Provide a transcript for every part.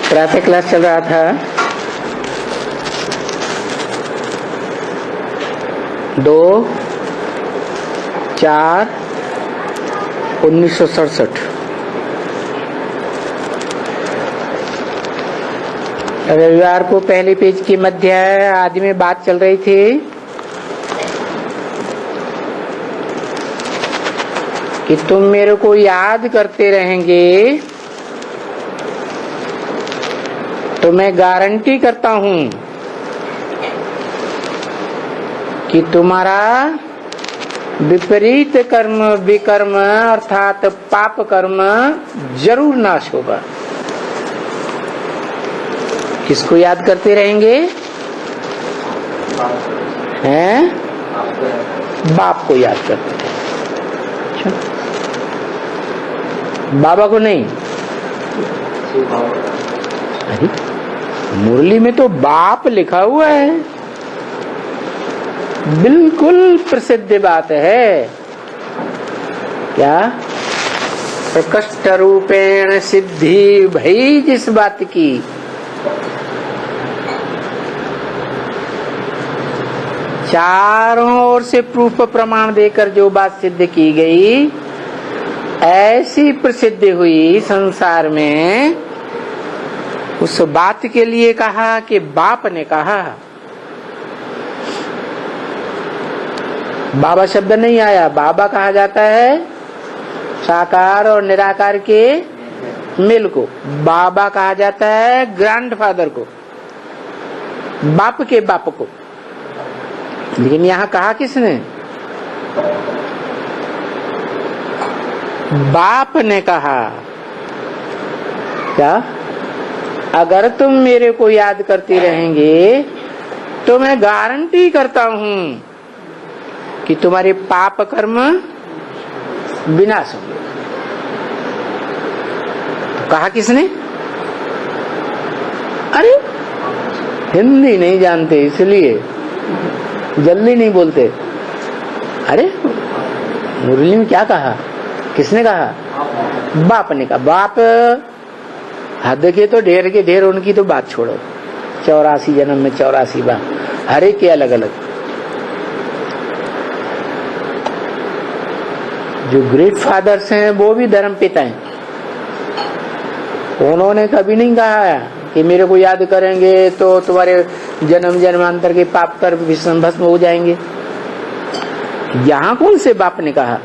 प्रातः क्लास चल रहा था 2/4/1967। रविवार को पहले पेज के मध्य आदि में बात चल रही थी कि तुम मेरे को याद करते रहेंगे तो मैं गारंटी करता हूं कि तुम्हारा विपरीत कर्म विकर्म अर्थात पाप कर्म जरूर नाश होगा। किसको याद करते रहेंगे? हैं? बाप को याद करते रहेंगे। बाबा को नहीं। अरे मुरली में तो बाप लिखा हुआ है, बिल्कुल प्रसिद्ध बात है। क्या? प्रकृष्ट रूपेण सिद्धि भई जिस बात की, चारों ओर से प्रूफ प्रमाण देकर जो बात सिद्ध की गई, ऐसी प्रसिद्ध हुई संसार में, उस बात के लिए कहा कि बाप ने कहा। बाबा शब्द नहीं आया। बाबा कहा जाता है साकार और निराकार के मिल को। बाबा कहा जाता है ग्रैंडफादर को, बाप के बाप को। लेकिन यहाँ कहा किसने? बाप ने कहा। क्या? अगर तुम मेरे को याद करते रहेंगे तो मैं गारंटी करता हूं कि तुम्हारे पाप कर्म विनाश होंगे। तो कहा किसने? अरे हिंदी नहीं जानते इसलिए जल्दी नहीं बोलते। अरे मुरली में क्या कहा? किसने कहा? बाप ने कहा। बाप हद के तो ढेर के ढेर, उनकी तो बात छोड़ो। 84 जन्म में 84 बार, हर एक के अलग अलग। जो ग्रेट फादर्स हैं वो भी धर्म पिता हैं। उन्होंने कभी नहीं कहा कि मेरे को याद करेंगे तो तुम्हारे जन्म जन्मांतर के पाप कर भस्म हो जाएंगे। यहाँ कौन से बाप ने कहा?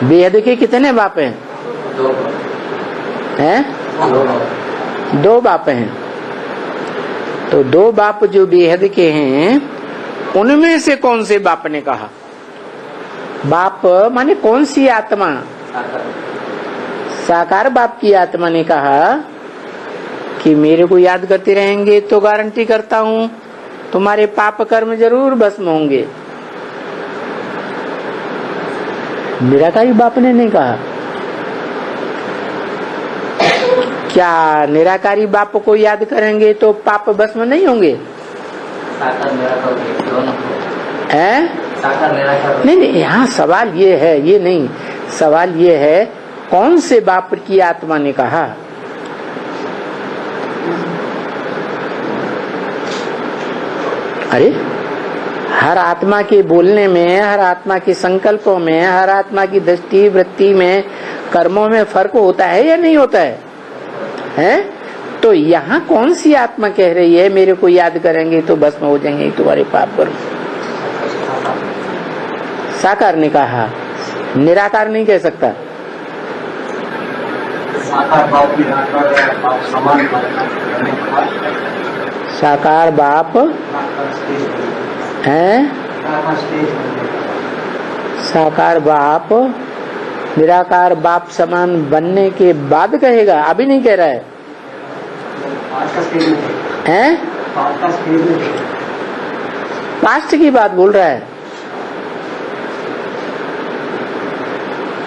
बेहद के कितने बाप हैं? हैं? 2 बाप हैं। तो 2 बाप जो बेहद के हैं, उनमें से कौन से बाप ने कहा? बाप माने कौन सी आत्मा? साकार बाप की आत्मा ने कहा कि मेरे को याद करते रहेंगे तो गारंटी करता हूं तुम्हारे पाप कर्म जरूर भस्म होंगे। निराकारी बाप ने नहीं कहा। क्या निराकारी बाप को याद करेंगे तो पाप भस्म नहीं होंगे? हैं? नहीं नहीं, यहाँ सवाल ये है, ये नहीं, सवाल ये है कौन से बाप की आत्मा ने कहा? अरे हर आत्मा के बोलने में, हर आत्मा के संकल्पों में, हर आत्मा की दृष्टि वृत्ति में, कर्मों में फर्क होता है या नहीं होता है? हैं? तो यहाँ कौन सी आत्मा कह रही है मेरे को याद करेंगे तो भस्म हो जाएंगे तुम्हारे पाप कर्म? साकार ने कहा, निराकार नहीं कह सकता। साकार बाप है, साकार बाप निराकार बाप समान बनने के बाद कहेगा, अभी नहीं कह रहा है। हैं? पास्ट की बात बोल रहा है।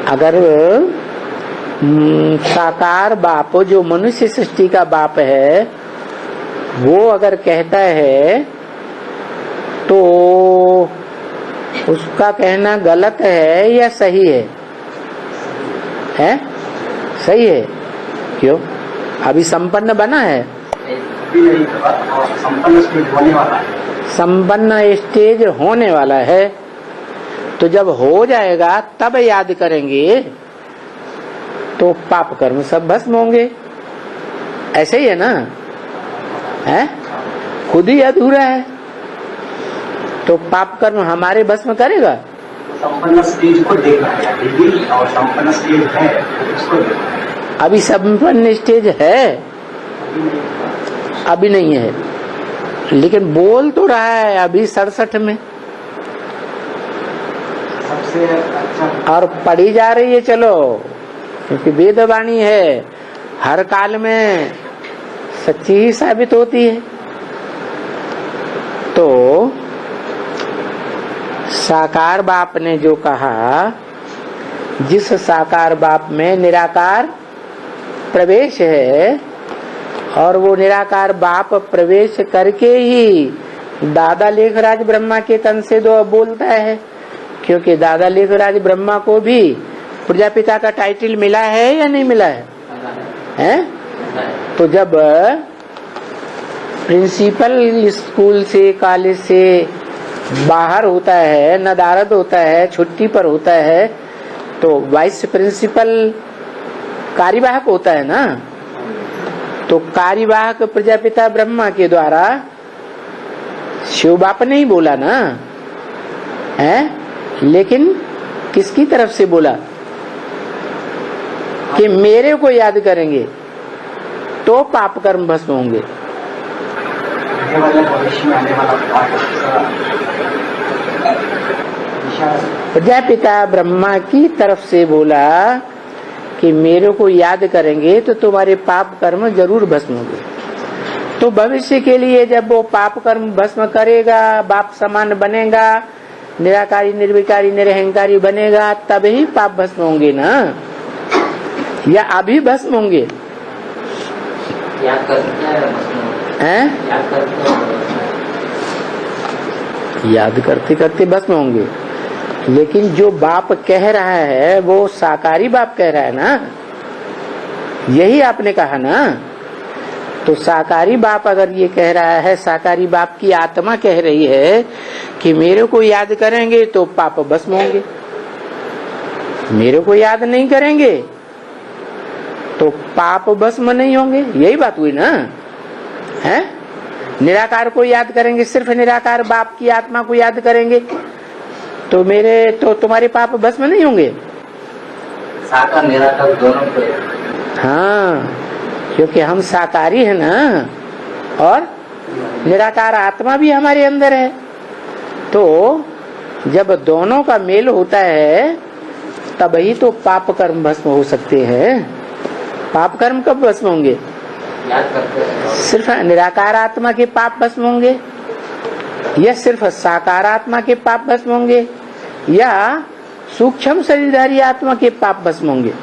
अगर साकार बाप जो मनुष्य सृष्टि का बाप है, वो अगर कहता है तो उसका कहना गलत है या सही है? हैं? सही है। क्यों? अभी संपन्न बना है, संपन्न स्टेज होने वाला है। संपन्न स्टेज होने वाला है। तो जब हो जाएगा तब याद करेंगे तो पाप कर्म सब भस्म होंगे। ऐसे ही है ना, है? खुद ही अधूरा है तो पाप कर्म हमारे भस्म करेगा। संपन्न स्टेज को देखना है डिग्री, और संपन्न स्टेज है उसको देखना है। अभी संपन्न स्टेज है, अभी नहीं है, लेकिन बोल तो रहा है अभी 67 में, सबसे अच्छा और पढ़ी जा रही है। चलो, क्योंकि वेदवाणी है, हर काल में सच्ची ही साबित होती है। तो साकार बाप ने जो कहा, जिस साकार बाप में निराकार प्रवेश है, और वो निराकार बाप प्रवेश करके ही दादा लेखराज ब्रह्मा के तन से दो बोलता है। क्योंकि दादा लेखराज ब्रह्मा को भी प्रजापिता का टाइटल मिला है या नहीं मिला है, हैं? तो जब प्रिंसिपल स्कूल से, कॉलेज से बाहर होता है, नदारद होता है, छुट्टी पर होता है, तो वाइस प्रिंसिपल कार्यवाहक होता है ना। तो कार्यवाहक प्रजापिता ब्रह्मा के द्वारा शिव बाप ने ही बोला ना, है? लेकिन किसकी तरफ से बोला कि मेरे को याद करेंगे तो पाप कर्म भस्म होंगे। प्रजापिता ब्रह्मा की तरफ से बोला कि मेरे को याद करेंगे तो तुम्हारे पाप कर्म जरूर भस्म होंगे। तो भविष्य के लिए जब वो पाप कर्म भस्म करेगा, बाप समान बनेगा, निराकारी निर्विकारी निरहंकारी बनेगा, तभी पाप भस्म होंगे ना, या अभी भस्म होंगे? याद करते करते भस्म होंगे। लेकिन जो बाप कह रहा है वो साकारी बाप कह रहा है ना, यही आपने कहा ना। तो साकारी बाप अगर ये कह रहा है, साकारी बाप की आत्मा कह रही है कि मेरे को याद करेंगे तो पाप भस्म होंगे, मेरे को याद नहीं करेंगे तो पाप भस्म नहीं होंगे। यही बात हुई ना, है? निराकार को याद करेंगे, सिर्फ निराकार बाप की आत्मा को याद करेंगे तो तुम्हारे पाप भस्म नहीं होंगे। साकार निराकार दोनों को। हाँ, क्योंकि हम साकारी है ना, और निराकार आत्मा भी हमारे अंदर है। तो जब दोनों का मेल होता है तभी तो पाप कर्म भस्म हो सकते हैं। पाप कर्म कब भस्म होंगे? याद करते हैं। सिर्फ निराकार आत्मा के पाप भस्म होंगे, या सिर्फ साकार आत्मा के पाप भस्म होंगे, या सूक्ष्म शरीरधारी आत्मा के पाप भस्म होंगे?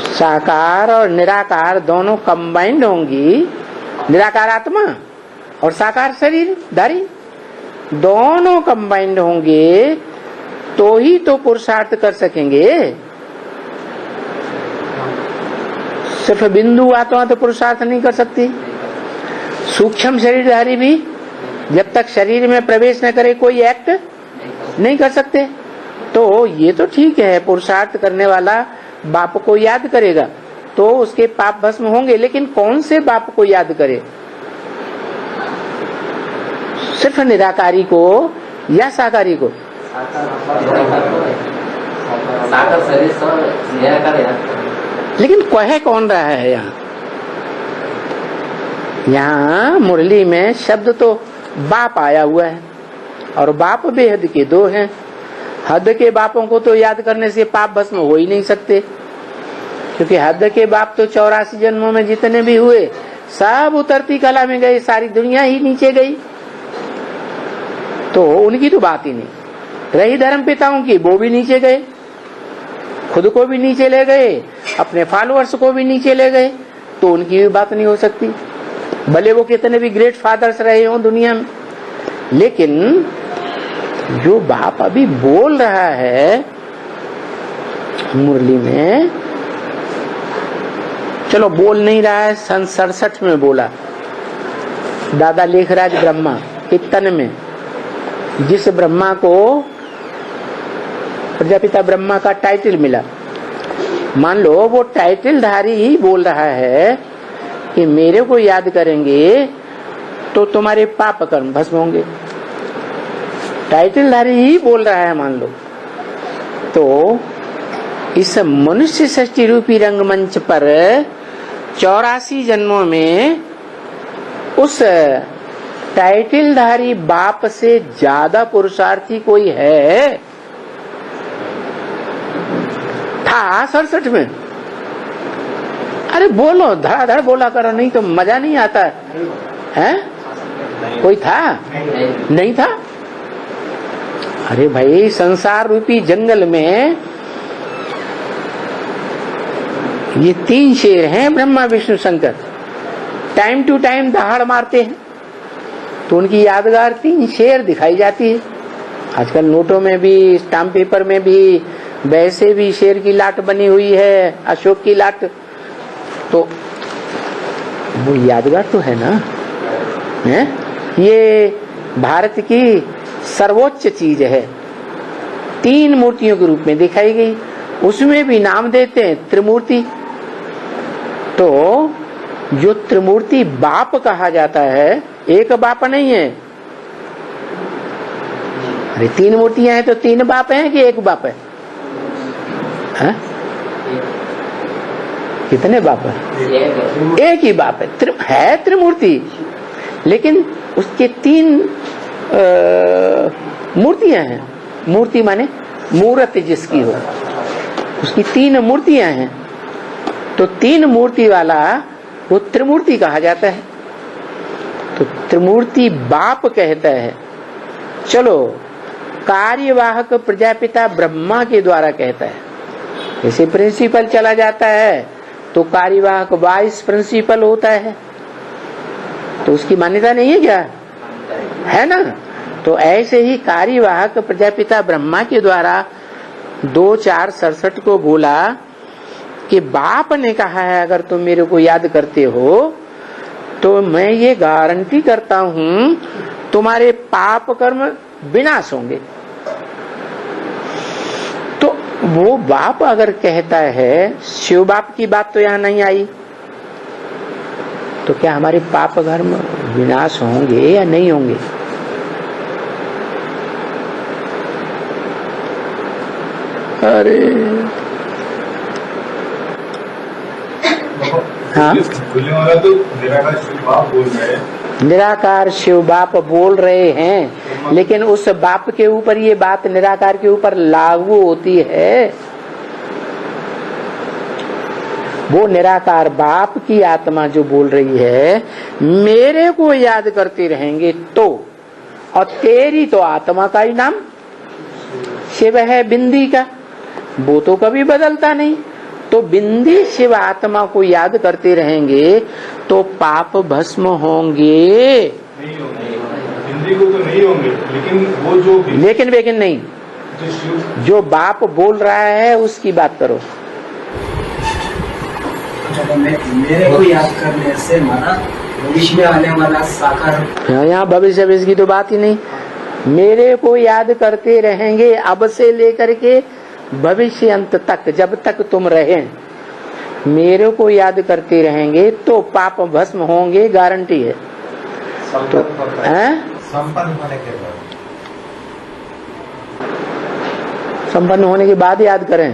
साकार और निराकार दोनों कंबाइंड होंगी। निराकार आत्मा और साकार शरीरधारी दोनों कंबाइंड होंगे तो ही तो पुरुषार्थ कर सकेंगे। सिर्फ बिंदु आत्मा तो पुरुषार्थ नहीं कर सकती। सूक्ष्म शरीरधारी भी जब तक शरीर में प्रवेश न करे कोई एक्ट नहीं कर सकते। तो ये तो ठीक है, पुरुषार्थ करने वाला बाप को याद करेगा तो उसके पाप भस्म होंगे, लेकिन कौन से बाप को याद करे? सिर्फ निराकारी को या साकारी को? साकार शरीर से निराकार याद। लेकिन कहे कौन रहा है यहाँ? यहाँ मुरली में शब्द तो बाप आया हुआ है, और बाप बेहद के दो हैं। हद के बापों को तो याद करने से पाप भस्म हो ही नहीं सकते, क्योंकि हद के बाप तो 84 जन्मों में जितने भी हुए सब उतरती कला में गए, सारी दुनिया ही नीचे गई, तो उनकी तो बात ही नहीं रही। धर्म पिताओं की, वो भी नीचे गए, खुद को भी नीचे ले गए, अपने फॉलोअर्स को भी नीचे ले गए, तो उनकी भी बात नहीं हो सकती, भले वो कितने भी ग्रेट फादर्स रहे हों दुनिया में। लेकिन जो बाप अभी बोल रहा है मुरली में चलो बोल नहीं रहा है, सन 67 में बोला दादा लेखराज ब्रह्मा के तन में, जिस ब्रह्मा को प्रजापिता ब्रह्मा का टाइटल मिला। मान लो वो टाइटल धारी ही बोल रहा है कि मेरे को याद करेंगे तो तुम्हारे पाप कर्म भस्म होंगे। टाइटल धारी ही बोल रहा है मान लो, तो इस मनुष्य सृष्टि रूपी रंगमंच पर 84 जन्मों में उस टाइटलधारी बाप से ज्यादा पुरुषार्थी कोई है? था 67 में। अरे बोलो, धड़ाधड़ बोला करो, नहीं तो मजा नहीं आता है। कोई था? नहीं था। अरे भाई, संसार रूपी जंगल में ये 3 शेर हैं, Brahma Vishnu Shankar, time to time दहाड़ मारते हैं, तो उनकी यादगार 3 शेर दिखाई जाती है। आजकल नोटों में भी, स्टाम्प पेपर में भी वैसे भी शेर की लाट बनी हुई है, अशोक की लाट, तो वो यादगार तो है ना, है? ये भारत की सर्वोच्च चीज है, 3 मूर्तियों के रूप में दिखाई गई, उसमें भी नाम देते हैं त्रिमूर्ति। तो जो त्रिमूर्ति बाप कहा जाता है, एक बाप नहीं है। अरे 3 मूर्तियां हैं तो 3 बाप हैं कि एक बाप है? हाँ? कितने बाप है? एक ही बाप है त्रिमूर्ति, लेकिन उसके 3 मूर्तियां हैं। मूर्ति माने मूर्त जिसकी हो, उसकी 3 मूर्तियां हैं, तो 3 मूर्ति वाला वो त्रिमूर्ति कहा जाता है। तो त्रिमूर्ति बाप कहता है। चलो, कार्यवाहक प्रजापिता ब्रह्मा के द्वारा कहता है। जैसे प्रिंसिपल चला जाता है तो कार्यवाहक वाइस प्रिंसिपल होता है, तो उसकी मान्यता नहीं है क्या? है ना? तो ऐसे ही कार्यवाहक प्रजापिता ब्रह्मा के द्वारा 2-4-67 को बोला कि बाप ने कहा है अगर तुम मेरे को याद करते हो तो मैं ये गारंटी करता हूं तुम्हारे पाप कर्म विनाश होंगे। तो वो बाप अगर कहता है, शिव बाप की बात तो यहां नहीं आई, तो क्या हमारे पाप कर्म विनाश होंगे या नहीं होंगे? अरे हाँ, तो निराकार शिव बाप बोल रहे हैं। निराकार शिव बाप बोल रहे हैं, लेकिन उस बाप के ऊपर ये बात निराकार के ऊपर लागू होती है। वो निराकार बाप की आत्मा जो बोल रही है, मेरे को याद करते रहेंगे तो, और तेरी तो आत्मा का ही नाम शिव है, बिंदी का, वो तो कभी बदलता नहीं। तो बिंदी शिव आत्मा को याद करते रहेंगे तो पाप भस्म होंगे? नहीं होंगे, हिंदी को तो नहीं होंगे, लेकिन वो जो लेकिन नहीं, जो बाप बोल रहा है उसकी बात करो। मेरे को याद करने से माना भविष्य में आने वाला साकार। यहाँ भविष्य की तो बात ही नहीं। मेरे को याद करते रहेंगे अब से लेकर के भविष्य अंत तक, जब तक तुम रहे मेरे को याद करते रहेंगे तो पाप भस्म होंगे, गारंटी है। तो संपन्न होने के बाद, संपन्न होने के बाद याद करें?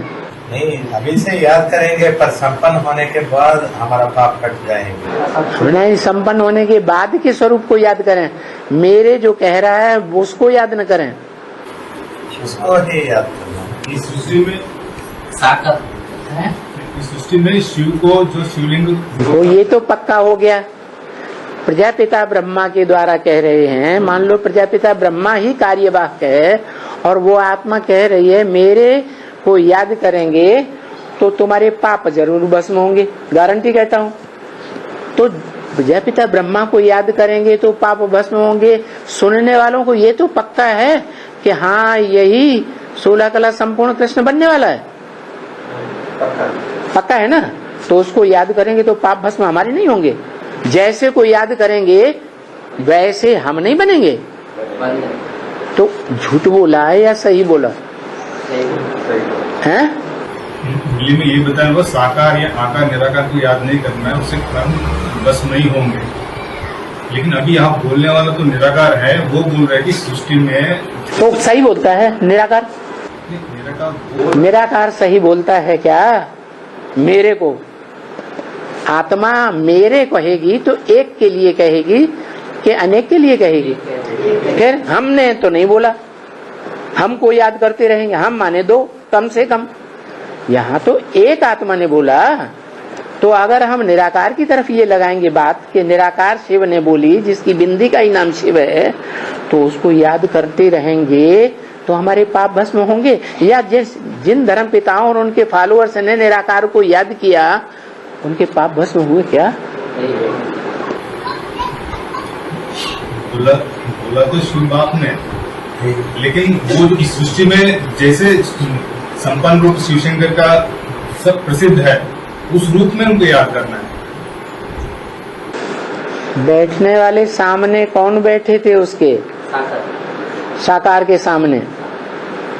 नहीं, अभी से याद करेंगे, पर संपन्न होने के बाद हमारा पाप कट जाएंगे। नहीं, संपन्न होने के बाद के स्वरूप को याद करें। मेरे जो कह रहा है उसको याद न करें, उसको ही याद करना। इस सृष्टि में साकर है, इस सृष्टि में शिव को जो शिवलिंग, तो ये तो पक्का हो गया। प्रजापिता ब्रह्मा के द्वारा कह रहे हैं, मान लो प्रजापिता ब्रह्मा ही कार्यवाहक है और वो आत्मा कह रही है मेरे को याद करेंगे तो तुम्हारे पाप जरूर भस्म होंगे, गारंटी कहता हूँ। तो प्रजापिता ब्रह्मा को याद करेंगे तो पाप भस्म होंगे। सुनने वालों को ये तो पक्का है कि हाँ, यही 16 कला संपूर्ण कृष्ण बनने वाला है, पक्का है ना? तो उसको याद करेंगे तो पाप भस्म हमारे नहीं होंगे। जैसे को याद करेंगे वैसे हम नहीं बनेंगे। तो झूठ बोला है या सही बोला है? हिंदी में ये बताया हुआ साकार या आकार निराकार को याद नहीं करना है, उससे कर्म बस नहीं होंगे। लेकिन अभी आप बोलने वाला तो निराकार है, वो बोल रहे कि सृष्टि में तो सही बोलता है निराकार। निराकार सही बोलता है क्या? मेरे को आत्मा मेरे कहेगी तो एक के लिए कहेगी कि अनेक के लिए कहेगी? फिर हमने तो नहीं बोला, हमको याद करते रहेंगे, हम माने दो कम से कम। यहाँ तो एक आत्मा ने बोला। तो अगर हम निराकार की तरफ ये लगाएंगे बात कि निराकार शिव ने बोली, जिसकी बिंदी का ही नाम शिव है, तो उसको याद करते रहेंगे तो हमारे पाप भस्म होंगे। या जिन धर्म पिताओं और उनके फॉलोअर्स ने निराकार को याद किया, उनके पाप भस्म हुए क्या? बोला तो शिव बाप ने, लेकिन वो इस सृष्टि में जैसे संपन्न रूप शिवशंकर का सब प्रसिद्ध है, उस रूप में उनको याद करना है। बैठने वाले सामने कौन बैठे थे उसके? साकार के सामने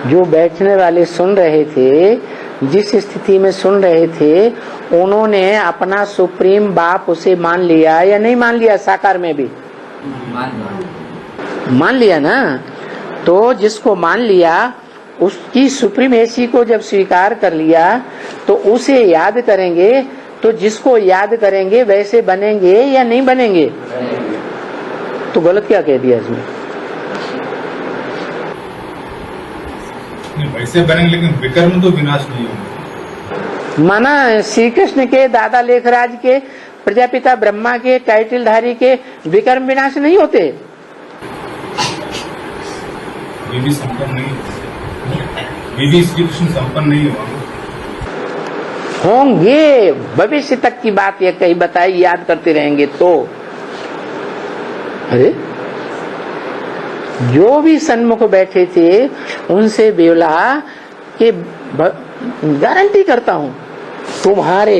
जो बैठने वाले सुन रहे थे, जिस स्थिति में सुन रहे थे, उन्होंने अपना सुप्रीम बाप उसे मान लिया या नहीं मान लिया? साकार में भी मान लिया ना। तो जिसको मान लिया, उसकी सुप्रीमेसी को जब स्वीकार कर लिया, तो उसे याद करेंगे। तो जिसको याद करेंगे वैसे बनेंगे या नहीं बनेंगे? तो गलत क्या कह दिया इसमें? वैसे बनेंगे, लेकिन विकर्म तो विनाश नहीं होंगे। माना श्री कृष्ण के, दादा लेखराज के, प्रजापिता ब्रह्मा के, टाइटलधारी के विकर्म विनाश नहीं होते? वे भी संपन्न नहीं, वे भी श्री कृष्ण संपन्न नहीं होंगे। भविष्य तक की बात ये कहीं बताई, याद करते रहेंगे तो। अरे जो भी सन्मुख बैठे थे उनसे बोला कि गारंटी करता हूं तुम्हारे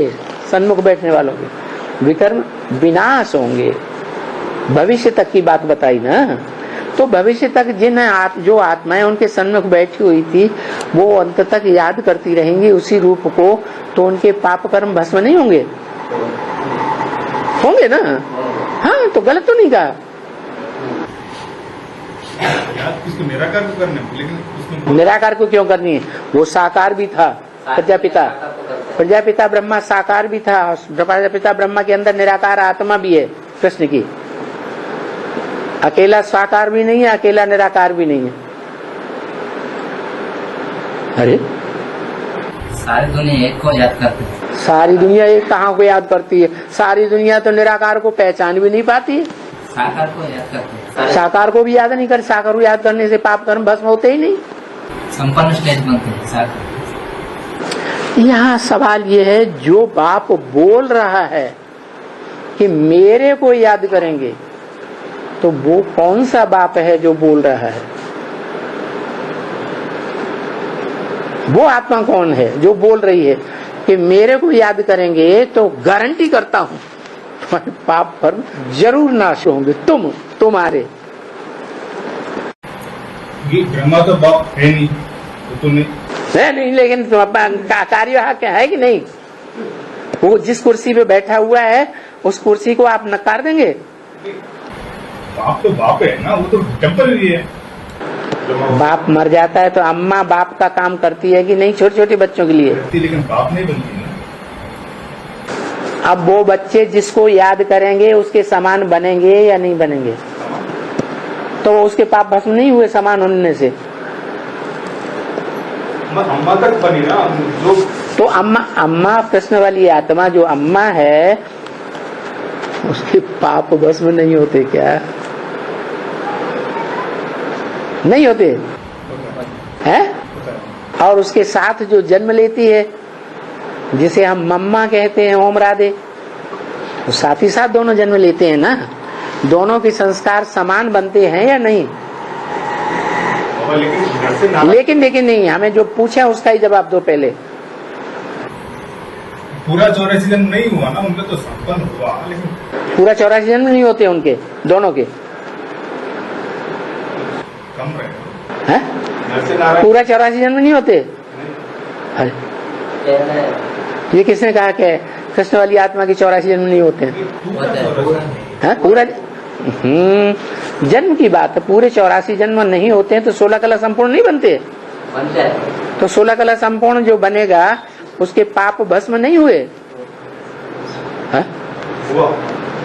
सन्मुख बैठने वालों के विकर्म विनाश होंगे। भविष्य तक की बात बताई ना। तो भविष्य तक जो आत्माएं उनके सन्मुख बैठी हुई थी, वो अंत तक याद करती रहेंगी उसी रूप को, तो उनके पाप कर्म भस्म नहीं होंगे? होंगे ना। हाँ, तो गलत तो नहीं कहा। याद किसको? निराकार को करने, लेकिन उसमें निराकार को क्यों करनी है? वो साकार भी था, प्रजापिता ब्रह्मा साकार भी था। प्रजापिता ब्रह्मा के अंदर निराकार आत्मा भी है कृष्ण की। अकेला साकार भी नहीं है, अकेला निराकार भी नहीं है। अरे सारी दुनिया एक को याद करती है। सारी दुनिया एक कहाँ को याद करती है? सारी दुनिया तो निराकार को पहचान भी नहीं पाती है। साकार को याद करते हैं। साकार को भी याद नहीं कर। साकार को याद करने से पाप कर्म भस्म होते ही नहीं। संपन्न स्टेज बनते हैं साकार। यहाँ सवाल ये है, जो बाप बोल रहा है कि मेरे को याद करेंगे, तो वो कौन सा बाप है जो बोल रहा है? वो आत्मा कौन है जो बोल रही है कि मेरे को याद करेंगे तो गारंटी करता हूं तुम्हारे पाप कर्म जरूर नाश होंगे, तुम्हारे। ब्रह्मा तो बाप है नहीं, तो नहीं, लेकिन कार्यवाहक है कि नहीं? वो जिस कुर्सी पे बैठा हुआ है, उस कुर्सी को आप नकार देंगे? बाप तो बाप है ना, वो तो टेम्पररी है। बाप मर जाता है तो अम्मा बाप का काम करती है कि नहीं? छोटे छोटे बच्चों के लिए, लेकिन बाप नहीं बनती ना। अब वो बच्चे जिसको याद करेंगे उसके समान बनेंगे या नहीं बनेंगे? तो उसके पाप भस्म नहीं हुए समान होने से? अम्मा तक बनी ना जो। तो अम्मा कृष्ण वाली आत्मा जो अम्मा है, उसके पाप भस्म नहीं होते क्या? नहीं होते हैं? और उसके साथ जो जन्म लेती है, जिसे हम मम्मा कहते हैं, ओम राधे, तो साथ ही साथ दोनों जन्म लेते हैं ना। दोनों के संस्कार समान बनते हैं या नहीं? लेकिन नहीं, हमें जो पूछा उसका ही जवाब दो पहले। पूरा 84 जन्म नहीं हुआ ना उनका, तो संपन्न हुआ, लेकिन पूरा 84 जन्म नहीं होते उनके, दोनों के कम रहे। हैं? पूरा 84 जन्म नहीं होते। अरे ये किसने कहा कि कृष्ण वाली आत्मा के 84 जन्म नहीं होते हैं? पूरा जन्म की बात है, पूरे 84 जन्म नहीं होते हैं तो 16 कला संपूर्ण नहीं बनते। तो 16 कला संपूर्ण जो बनेगा उसके पाप भस्म नहीं हुए है?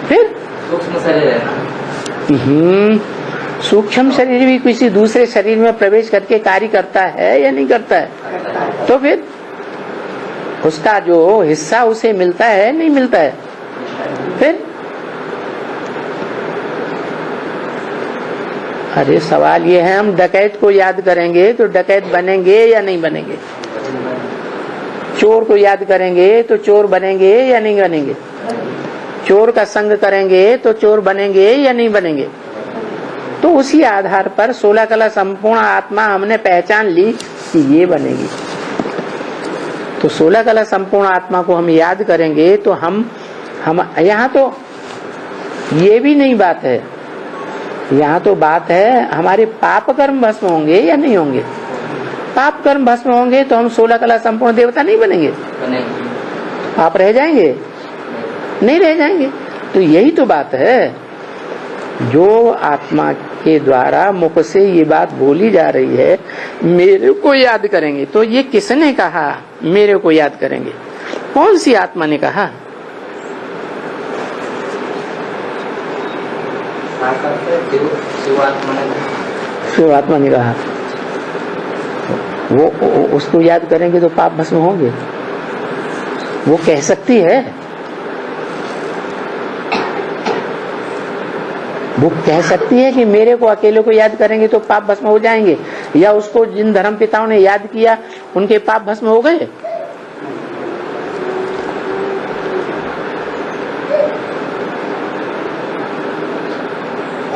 फिर सूक्ष्म शरीर है ना, सूक्ष्म शरीर भी किसी दूसरे शरीर में प्रवेश करके कार्य करता है या नहीं करता है? तो फिर उसका जो हिस्सा उसे मिलता है नहीं मिलता है? फिर अरे सवाल ये है, हम डकैत को याद करेंगे तो डकैत बनेंगे या नहीं बनेंगे? चोर को याद करेंगे तो चोर बनेंगे या नहीं बनेंगे? चोर का संग करेंगे तो चोर बनेंगे या नहीं बनेंगे? तो उसी आधार पर 16 कला संपूर्ण आत्मा हमने पहचान ली कि ये बनेगी। तो 16 कला संपूर्ण आत्मा को हम याद करेंगे तो हम यहाँ तो ये भी नहीं बात है, यहाँ तो बात है हमारे पाप कर्म भस्म होंगे या नहीं होंगे। पाप कर्म भस्म होंगे तो हम 16 कला संपूर्ण देवता नहीं बनेंगे, पाप रह जाएंगे? नहीं रह जाएंगे। तो यही तो बात है, जो आत्मा के द्वारा मुख से ये बात बोली जा रही है, मेरे को याद करेंगे। तो ये किसने कहा मेरे को याद करेंगे? कौन सी आत्मा ने कहा? शिवात्मा ने कहा। वो उसको याद करेंगे तो पाप भस्म होंगे, वो कह सकती है, वो कह सकती है कि मेरे को अकेले को याद करेंगे तो पाप भस्म हो जाएंगे, या उसको जिन धर्म पिताओं ने याद किया उनके पाप भस्म हो गए?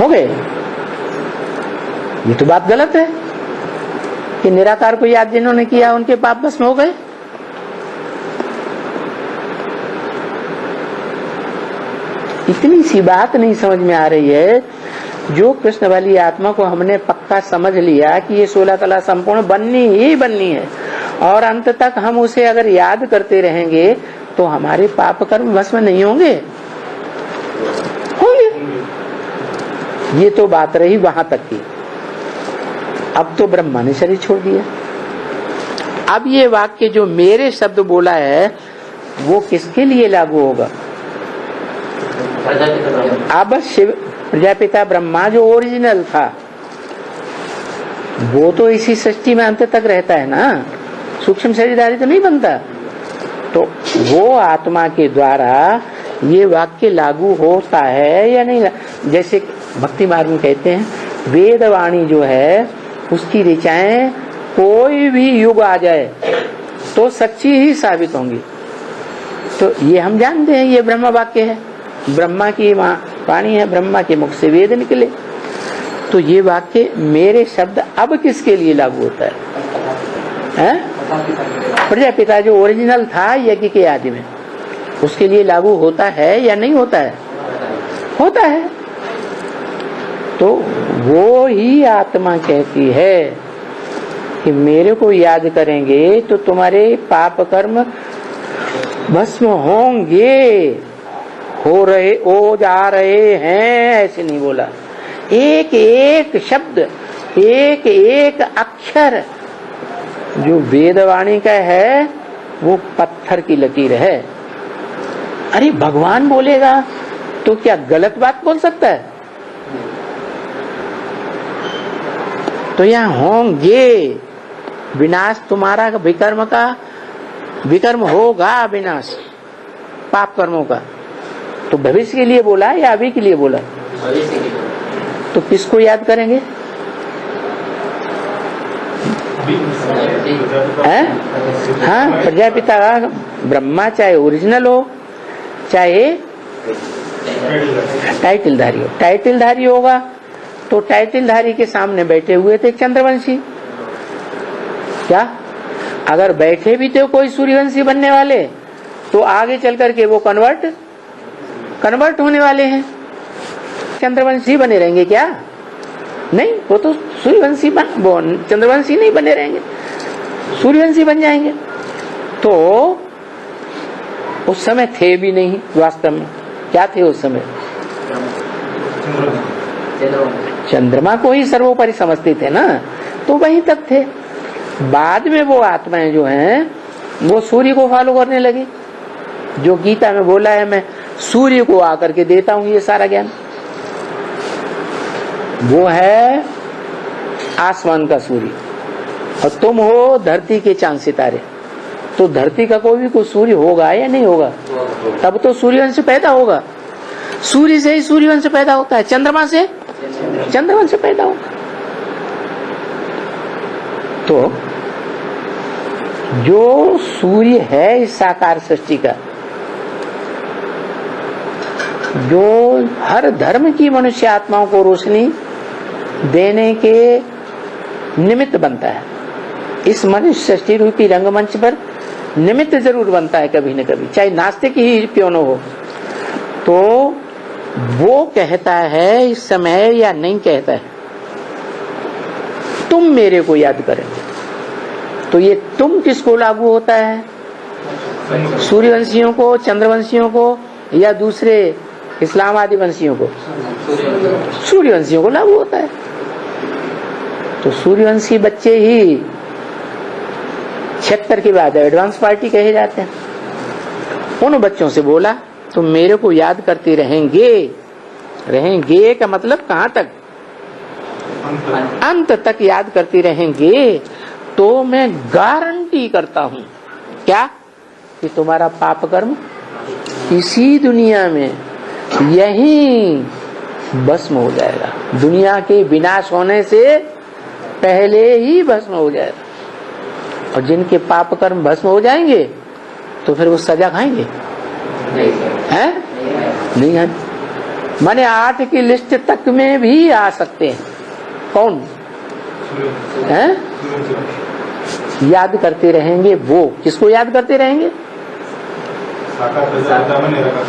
हो गए? ये तो बात गलत है कि निराकार को याद जिन्होंने किया उनके पाप भस्म हो गए। इतनी सी बात नहीं समझ में आ रही है। जो कृष्ण वाली आत्मा को हमने पक्का समझ लिया कि ये 16 कला संपूर्ण बननी ही बननी है, और अंत तक हम उसे अगर याद करते रहेंगे तो हमारे पाप कर्म भस्म नहीं होंगे? होंगे। ये तो बात रही वहां तक की। अब तो ब्रह्मा ने शरीर छोड़ दिया। अब ये वाक्य जो मेरे शब्द बोला है वो किसके लिए लागू होगा? अब शिव प्रजापिता ब्रह्मा जो ओरिजिनल था वो तो इसी सृष्टि में अंत तक रहता है ना, सूक्ष्म शरीरधारी तो नहीं बनता। तो वो आत्मा के द्वारा ये वाक्य लागू होता है या नहीं? जैसे भक्ति मार्ग में कहते हैं वेदवाणी जो है उसकी ऋचाएं कोई भी युग आ जाए तो सच्ची ही साबित होंगी। तो ये हम जानते हैं, ये ब्रह्म वाक्य है, ब्रह्मा की वाणी है, ब्रह्मा के मुख से वेद निकले। तो ये वाक्य मेरे शब्द अब किसके लिए लागू होता है? प्रजापिता जो ओरिजिनल था यज्ञ के आदि में, उसके लिए लागू होता है या नहीं होता है? होता है। तो वो ही आत्मा कहती है कि मेरे को याद करेंगे तो तुम्हारे पाप कर्म भस्म होंगे, हो जा रहे हैं, ऐसे नहीं बोला। एक एक शब्द, एक एक अक्षर जो वेदवाणी का है वो पत्थर की लकीर है। अरे भगवान बोलेगा तो क्या गलत बात बोल सकता है? तो यहाँ होंगे विनाश तुम्हारा, विकर्म का विकर्म होगा, विनाश पाप कर्मों का। तो भविष्य के लिए बोला या अभी के लिए बोला? तो किसको याद करेंगे? हाँ, प्रजापिता ब्रह्मा, चाहे ओरिजिनल हो चाहे टाइटलधारी हो। टाइटलधारी होगा तो टाइटलधारी के सामने बैठे हुए थे चंद्रवंशी। क्या अगर बैठे भी थे कोई सूर्यवंशी बनने वाले तो आगे चल करके वो कन्वर्ट होने वाले हैं। चंद्रवंशी बने रहेंगे क्या? नहीं, वो तो सूर्यवंशी वो चंद्रवंशी नहीं बने रहेंगे, सूर्यवंशी बन जाएंगे। तो उस समय थे भी नहीं, वास्तव में क्या थे उस समय? चंद्रमा को ही सर्वोपरि समझते थे ना, तो वहीं तक थे। बाद में वो आत्माएं जो हैं वो सूर्य को फॉलो करने लगी। जो गीता में बोला है, मैं सूर्य को आकर के देता हूं ये सारा ज्ञान, वो है आसमान का सूर्य, और तुम हो धरती के चांद सितारे। तो धरती का कोई सूर्य होगा या नहीं होगा? तब तो सूर्यवंश पैदा होगा। सूर्य से ही सूर्यवंश पैदा होता है, चंद्रमा से चंद्रवंश पैदा होगा। तो जो सूर्य है इस साकार सृष्टि का, जो हर धर्म की मनुष्य आत्माओं को रोशनी देने के निमित्त बनता है, इस मनुष्य सृष्टि रूपी रंगमंच पर निमित्त जरूर बनता है कभी न कभी, चाहे नास्तिक ही क्यों न हो। तो वो कहता है इस समय, या नहीं कहता है, तुम मेरे को याद करेंगे। तो ये तुम किसको लागू होता है? सूर्यवंशियों को, चंद्रवंशियों को, या दूसरे इस्लामादी वंशियों को? सूर्यवंशियों को लागू होता है। तो सूर्यवंशी बच्चे ही 76 के बाद एडवांस पार्टी कहे जाते हैं। उन बच्चों से बोला तुम मेरे को याद करते रहेंगे का मतलब कहाँ तक? अंत तक याद करते रहेंगे। तो मैं गारंटी करता हूं क्या कि तुम्हारा पाप कर्म इसी दुनिया में यही भस्म हो जाएगा, दुनिया के विनाश होने से पहले ही भस्म हो जाएगा। और जिनके पाप कर्म भस्म हो जाएंगे तो फिर वो सजा खाएंगे? हैं? नहीं है। माने 8 की लिस्ट तक में भी आ सकते हैं। कौन है? याद करते रहेंगे। वो किसको याद करते रहेंगे?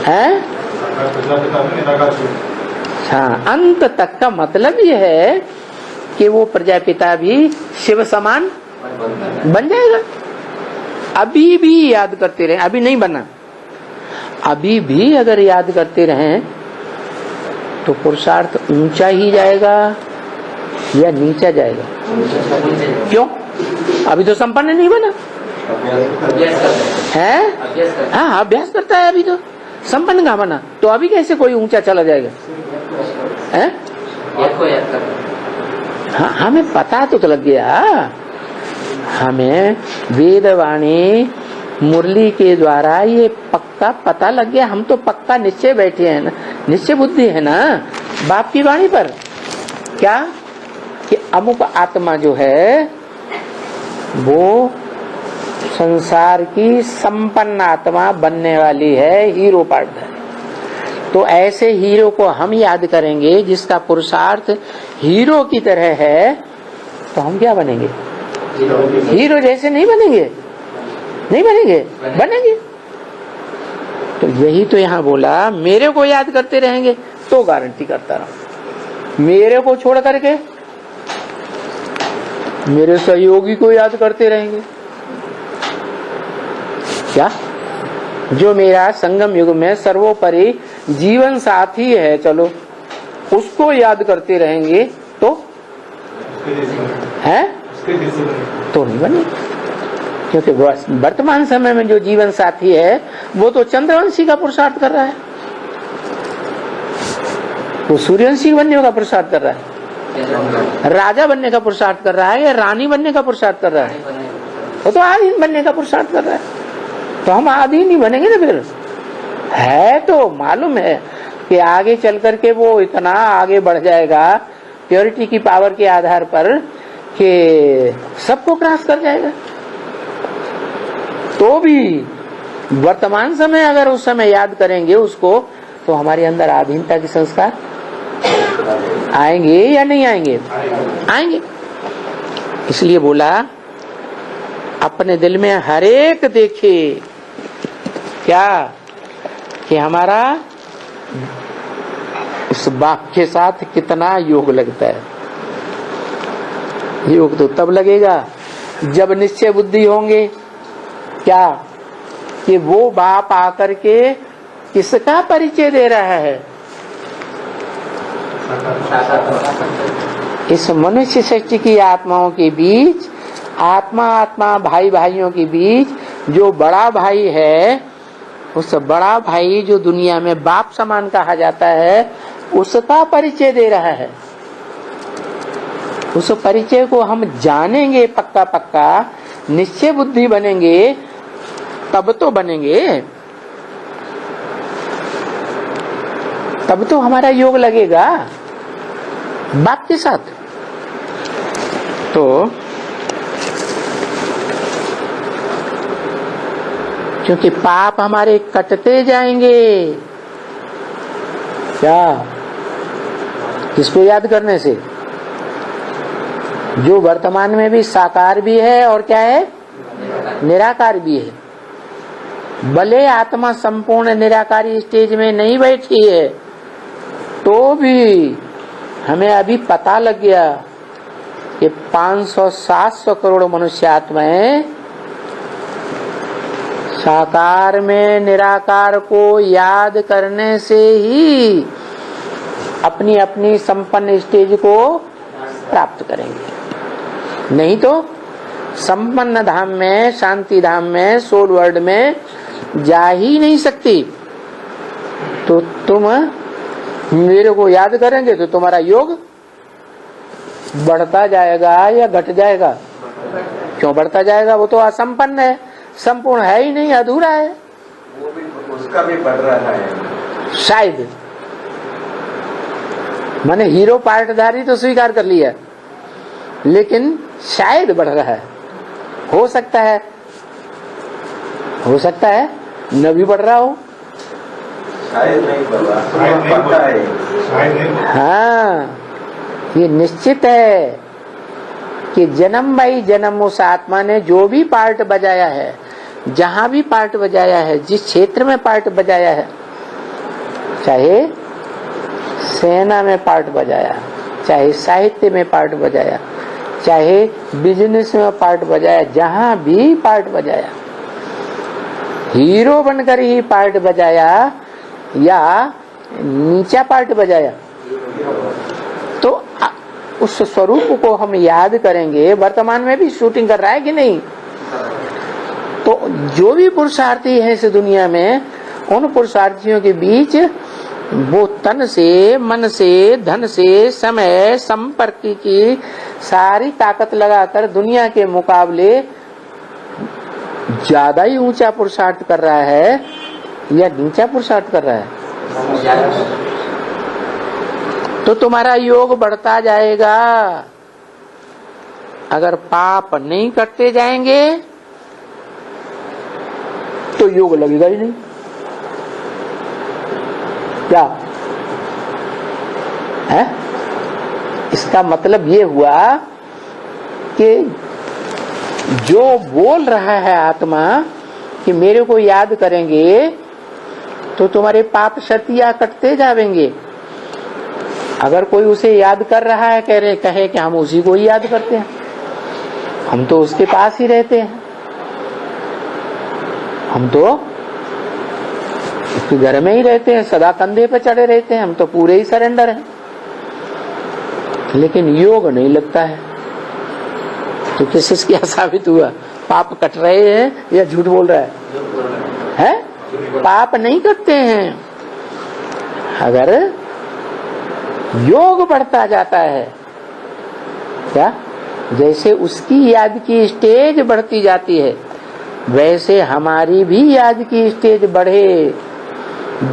हैं? हाँ, अंत तक का मतलब ये है कि वो प्रजापिता भी शिव समान बन जाएगा। अभी भी याद करते रहे, अभी नहीं बना, अभी भी अगर याद करते रहें तो पुरुषार्थ ऊंचा ही जाएगा या नीचा जाएगा? क्यों? अभी तो संपन्न नहीं बना है। हाँ, अभ्यास करता है, अभी तो संपन्न कहाँ बना, तो अभी कैसे कोई ऊंचा चला जाएगा? है? हाँ, हमें पता तो लग गया, हमें वेदवाणी मुरली के द्वारा ये पक्का पता लग गया। हम तो पक्का निश्चय बैठे हैं ना, निश्चय बुद्धि है ना बाप की वाणी पर, क्या कि अमुक आत्मा जो है वो संसार की संपन्न आत्मा बनने वाली है, हीरो पार्टनर। तो ऐसे हीरो को हम याद करेंगे जिसका पुरुषार्थ हीरो की तरह है, तो हम क्या बनेंगे? हीरो जैसे नहीं बनेंगे, नहीं बनेंगे, बनेंगे। तो यही तो यहाँ बोला, मेरे को याद करते रहेंगे तो गारंटी करता रहा। मेरे को छोड़ करके मेरे सहयोगी को याद करते रहेंगे, क्या? जो मेरा संगम युग में सर्वोपरि जीवन साथी है, चलो उसको याद करते रहेंगे तो है, तो नहीं बने। क्योंकि वर्तमान समय में जो जीवन साथी है वो तो चंद्रवंशी का पुरुषार्थ कर रहा है, वो सूर्यवंशी बनने का पुरुषार्थ कर रहा है, राजा बनने का पुरुषार्थ कर रहा है या रानी बनने का पुरुषार्थ कर रहा है? वो तो आधीन बनने का पुरुषार्थ कर रहा है। तो हम आधीन नहीं बनेंगे ना फिर? है तो मालूम है कि आगे चल करके वो इतना आगे बढ़ जाएगा प्योरिटी की पावर के आधार पर कि सबको क्रॉस कर जाएगा। तो भी वर्तमान समय अगर उस समय याद करेंगे उसको, तो हमारे अंदर आधीनता के संस्कार आएंगे या नहीं आएंगे? आएंगे। इसलिए बोला अपने दिल में हरेक देखे क्या कि हमारा इस वाक्य के साथ कितना योग लगता है। योग तो तब लगेगा जब निश्चय बुद्धि होंगे। क्या कि वो बाप आकर के किसका परिचय दे रहा है? इस मनुष्य सृष्टि की आत्माओं के बीच, आत्मा आत्मा भाई भाइयों के बीच जो बड़ा भाई है, उस बड़ा भाई जो दुनिया में बाप समान कहा जाता है, उसका परिचय दे रहा है। उस परिचय को हम जानेंगे पक्का पक्का, निश्चय बुद्धि बनेंगे, तब तो बनेंगे, तब तो हमारा योग लगेगा बाप के साथ। तो क्योंकि पाप हमारे कटते जाएंगे। क्या? किसको याद करने से? जो वर्तमान में भी साकार भी है और क्या है, निराकार भी है। भले आत्मा संपूर्ण निराकारी स्टेज में नहीं बैठी है, तो भी हमें अभी पता लग गया कि 500-700 करोड़ मनुष्य आत्माएं साकार में निराकार को याद करने से ही अपनी अपनी संपन्न स्टेज को प्राप्त करेंगे। नहीं तो संपन्न धाम में, शांति धाम में, सोल वर्ल्ड में जा ही नहीं सकती। तो तुम मेरे को याद करेंगे तो तुम्हारा योग बढ़ता जाएगा या घट जाएगा? क्यों बढ़ता जाएगा? वो तो असंपन्न है, संपूर्ण है ही नहीं, अधूरा है। वो भी उसका भी बढ़ रहा है शायद। मैंने हीरो पार्टधारी तो स्वीकार कर लिया, लेकिन शायद बढ़ रहा है। हो सकता है, हो सकता है न भी बढ़ रहा हो, शायद नहीं बढ़ रहा, शायद नहीं। हाँ, ये निश्चित है कि जन्म बाई जन्म उस आत्मा ने जो भी पार्ट बजाया है, जहां भी पार्ट बजाया है, जिस क्षेत्र में पार्ट बजाया है, चाहे सेना में पार्ट बजाया, चाहे साहित्य में पार्ट बजाया, चाहे बिजनेस में पार्ट बजाया, जहां भी पार्ट बजाया, हीरो बनकर ही पार्ट बजाया या नीचा पार्ट बजाया, तो उस स्वरूप को हम याद करेंगे। वर्तमान में भी शूटिंग कर रहा है कि नहीं? तो जो भी पुरुषार्थी है इस दुनिया में, उन पुरुषार्थियों के बीच वो तन से, मन से, धन से, समय, संपर्क की सारी ताकत लगाकर दुनिया के मुकाबले ज्यादा ही ऊंचा पुरुषार्थ कर रहा है या नीचा पुरुषार्थ कर रहा है? तो तुम्हारा योग बढ़ता जाएगा। अगर पाप नहीं करते जाएंगे तो योग लगेगा ही नहीं। क्या है? इसका मतलब ये हुआ कि जो बोल रहा है आत्मा कि मेरे को याद करेंगे तो तुम्हारे पाप शर्तियां कटते जाएंगे। अगर कोई उसे याद कर रहा है, कहे कि हम उसी को ही याद करते हैं, हम तो उसके पास ही रहते हैं, हम तो उसके घर में ही रहते हैं, सदा कंधे पे चढ़े रहते हैं, हम तो पूरे ही सरेंडर हैं, लेकिन योग नहीं लगता है। तो किस क्या साबित हुआ? पाप कट रहे हैं या झूठ बोल रहा है? पाप नहीं करते हैं। अगर योग बढ़ता जाता है, क्या जैसे उसकी याद की स्टेज बढ़ती जाती है, वैसे हमारी भी याद की स्टेज बढ़े,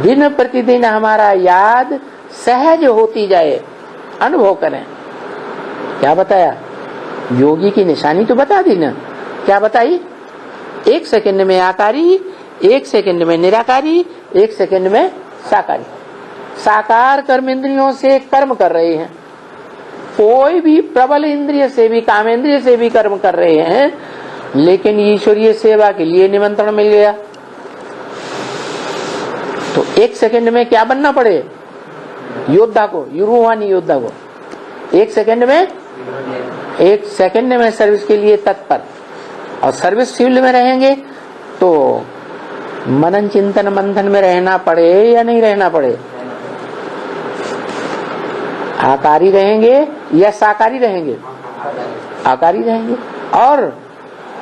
दिन प्रतिदिन हमारा याद सहज होती जाए, अनुभव करें। क्या बताया? योगी की निशानी तो बता दी ना। क्या बताई? 1 सेकंड में आकारी, 1 सेकंड में निराकारी, 1 सेकंड में साकारी। साकार कर्म इंद्रियों से कर्म कर रहे हैं, कोई भी प्रबल इंद्रिय से भी, कामेंद्रिय से भी कर्म कर रहे हैं, लेकिन ईश्वरीय सेवा के लिए निमंत्रण मिल गया। तो 1 सेकंड में क्या बनना पड़े? योद्धा को, रूहानी योद्धा को 1 सेकंड में सर्विस के लिए तत्पर। और सर्विस फील्ड में रहेंगे तो मनन चिंतन मंथन में रहना पड़े या नहीं रहना पड़े? आकारी रहेंगे या साकारी रहेंगे? आकारी रहेंगे। और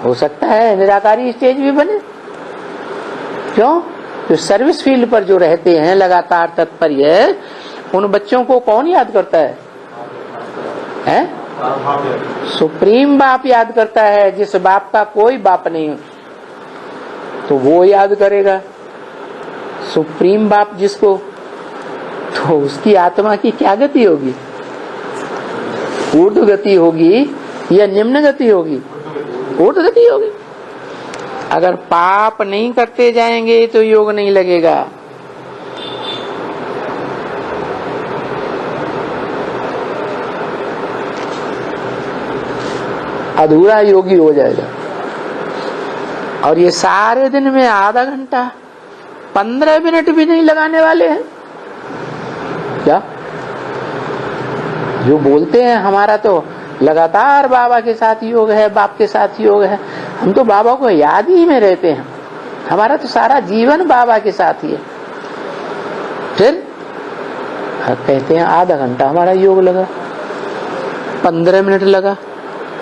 हो सकता है निराकारी स्टेज भी बने। क्यों? तो सर्विस फील्ड पर जो रहते हैं लगातार तत्पर्य, उन बच्चों को कौन याद करता है? सुप्रीम बाप याद करता है। जिस बाप का कोई बाप नहीं तो वो याद करेगा सुप्रीम बाप जिसको, तो उसकी आत्मा की क्या गति होगी? ऊर्ध्व गति होगी या निम्न गति होगी? ऊर्ध्व गति होगी। अगर पाप नहीं करते जाएंगे तो योग नहीं लगेगा। अधूरा योगी हो जाएगा। और ये सारे दिन में आधा घंटा 15 मिनट भी नहीं लगाने वाले हैं क्या? जो बोलते हैं हमारा तो लगातार बाबा के साथ योग है, बाप के साथ योग है, हम तो बाबा को याद ही में रहते हैं। हमारा तो सारा जीवन बाबा के साथ ही है। फिर कहते हैं आधा घंटा हमारा योग लगा, 15 मिनट लगा,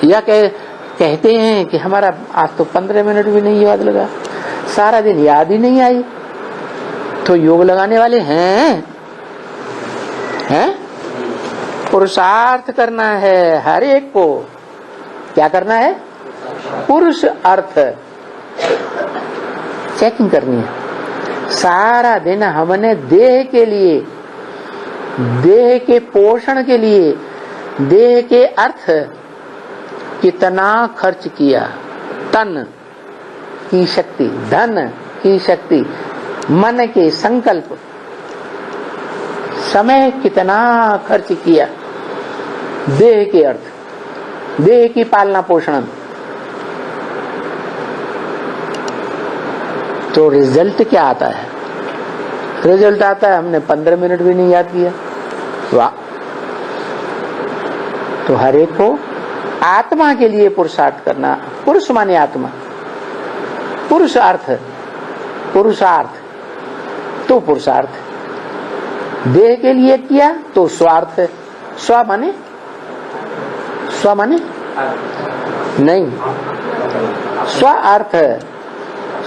या कहते हैं कि हमारा आज तो 15 मिनट भी नहीं याद लगा, सारा दिन याद ही नहीं आई। तो योग लगाने वाले हैं? पुरुषार्थ करना है हर एक को। क्या करना है? पुरुष अर्थ चेकिंग करनी है। सारा दिन हमने देह के लिए, देह के पोषण के लिए, देह के अर्थ कितना खर्च किया? तन की शक्ति, धन की शक्ति, मन के संकल्प, समय कितना खर्च किया देह के अर्थ, देह की पालना पोषण। तो रिजल्ट क्या आता है? रिजल्ट आता है हमने 15 मिनट भी नहीं याद किया। वाह! तो हर एक को आत्मा के लिए पुरुषार्थ करना। पुरुष माने आत्मा, पुरुषार्थ, पुरुषार्थ तो पुरुषार्थ। देह के लिए किया तो स्वार्थ। स्व माने, स्व माने नहीं, स्वार्थ।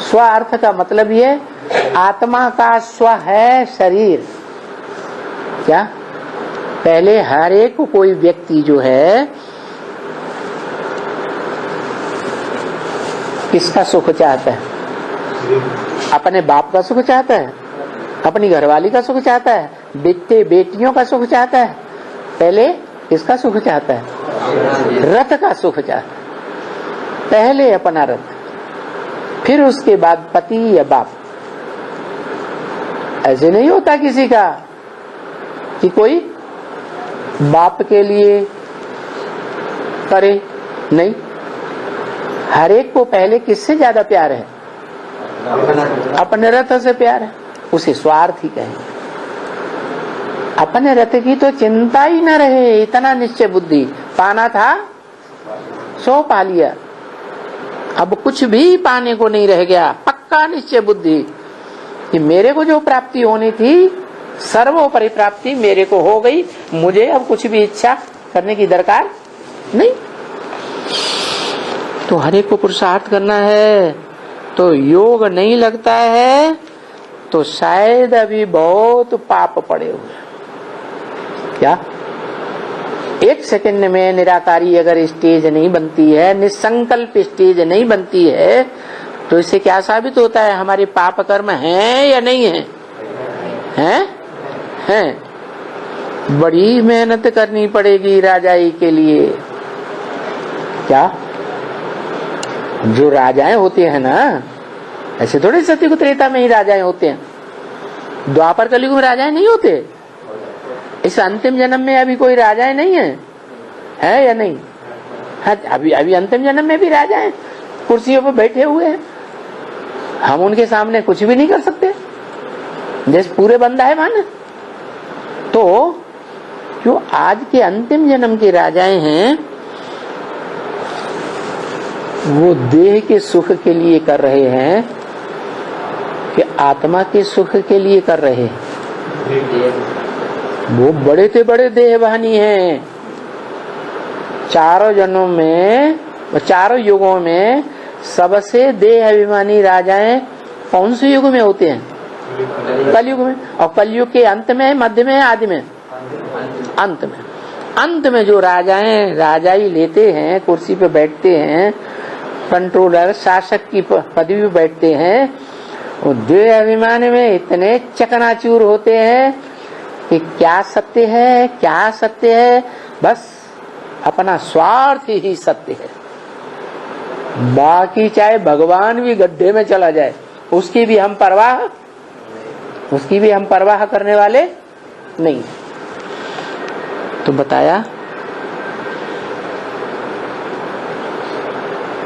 स्वार्थ का मतलब ये आत्मा का स्व है शरीर। क्या? पहले हर एक कोई व्यक्ति जो है किसका सुख चाहता है? अपने बाप का सुख चाहता है, अपनी घरवाली का सुख चाहता है, बेटे बेटियों का सुख चाहता है। पहले किसका सुख चाहता है? रथ का सुख चाहता है। पहले अपना रथ, फिर उसके बाद पति या बाप। ऐसे नहीं होता किसी का कि कोई बाप के लिए करे, नहीं। हर एक को पहले किससे ज्यादा प्यार है? अपने रथ से प्यार है, उसे स्वार्थ ही कहेंगे। अपने रथ की तो चिंता ही न रहे, इतना निश्चय बुद्धि। पाना था सो पा लिया, अब कुछ भी पाने को नहीं रह गया। पक्का निश्चय बुद्धि कि मेरे को जो प्राप्ति होनी थी, सर्वोपरि प्राप्ति मेरे को हो गई, मुझे अब कुछ भी इच्छा करने की दरकार नहीं। तो हर एक को पुरुषार्थ करना है। तो योग नहीं लगता है तो शायद अभी बहुत पाप पड़े हुए। क्या? 1 सेकंड में निराकारी अगर स्टेज नहीं बनती है, निसंकल्प स्टेज नहीं बनती है, तो इससे क्या साबित होता है? हमारे पाप कर्म हैं या नहीं है? हैं। बड़ी मेहनत करनी पड़ेगी राजाई के लिए। क्या? जो राजाएं होते हैं ना, ऐसे थोड़े सत्युग त्रेता में ही राजाएं होते हैं। द्वापर कलयुग में राजाएं नहीं होते। इस अंतिम जन्म में अभी कोई राजाएं नहीं है या नहीं? हाँ, अभी अंतिम जन्म में भी राजाएं कुर्सियों पर बैठे हुए हैं। हम उनके सामने कुछ भी नहीं कर सकते। जैसे पूरे बंदा है माना। तो जो आज के अंतिम जन्म के राजाएं हैं वो देह के सुख के लिए कर रहे हैं कि आत्मा के सुख के लिए कर रहे हैं। वो बड़े से बड़े देहवानी हैं। चारों जन्मों में, चारों युगों में सबसे देह अभिमानी राजाएं कौन से युग में होते हैं? कलयुग में। और कलयुग के अंत में, मध्य में, आदि में? अंत में। अंत में जो राजाएं राजाई लेते हैं, कुर्सी पे बैठते हैं, कंट्रोलर शासक की पदवी पे बैठते हैं, वो देह अभिमान में इतने चकनाचूर होते हैं कि क्या सत्य है, क्या सत्य है, बस अपना स्वार्थ ही सत्य है। बाकी चाहे भगवान भी गड्ढे में चला जाए उसकी भी हम परवाह करने वाले नहीं। तो बताया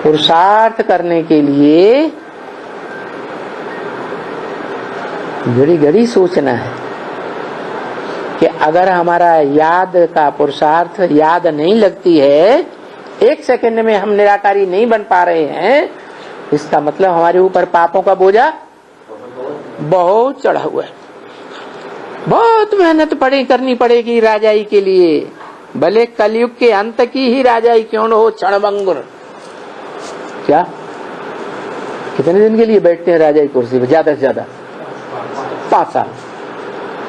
पुरुषार्थ करने के लिए घड़ी घड़ी सोचना है कि अगर हमारा याद का पुरुषार्थ याद नहीं लगती है, एक सेकंड में हम निराकारी नहीं बन पा रहे हैं, इसका मतलब हमारे ऊपर पापों का बोझा बहुत चढ़ा हुआ है। बहुत मेहनत करनी पड़ेगी राजाई के लिए, भले कलयुग के अंत की ही राजाई क्यों न हो। क्षणभंगुर क्या कितने दिन के लिए बैठते हैं राजाई कुर्सी पे? ज्यादा से ज्यादा 5 साल।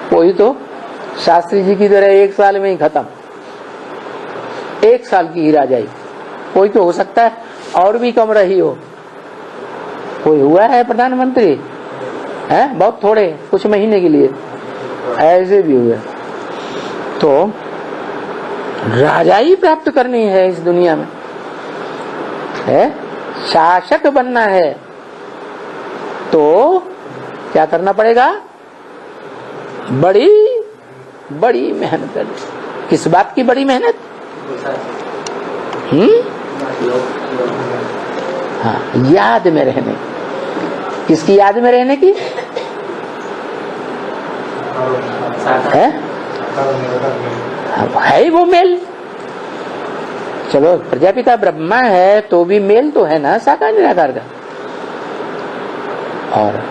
कोई तो शास्त्री जी की तरह 1 साल में ही खत्म, 1 साल की ही राजाई। कोई तो हो सकता है और भी कम रही हो। कोई हुआ है प्रधानमंत्री है बहुत थोड़े, कुछ महीने के लिए, ऐसे भी हुए। तो राजाई प्राप्त करनी है इस दुनिया में, है शासक बनना है, तो क्या करना पड़ेगा? बड़ी बड़ी मेहनत करनी। किस बात की बड़ी मेहनत? हाँ, याद में रहने। किसकी याद में रहने की है वो मेल। चलो प्रजापिता ब्रह्मा है तो भी मेल तो है ना साकार निराकार का, और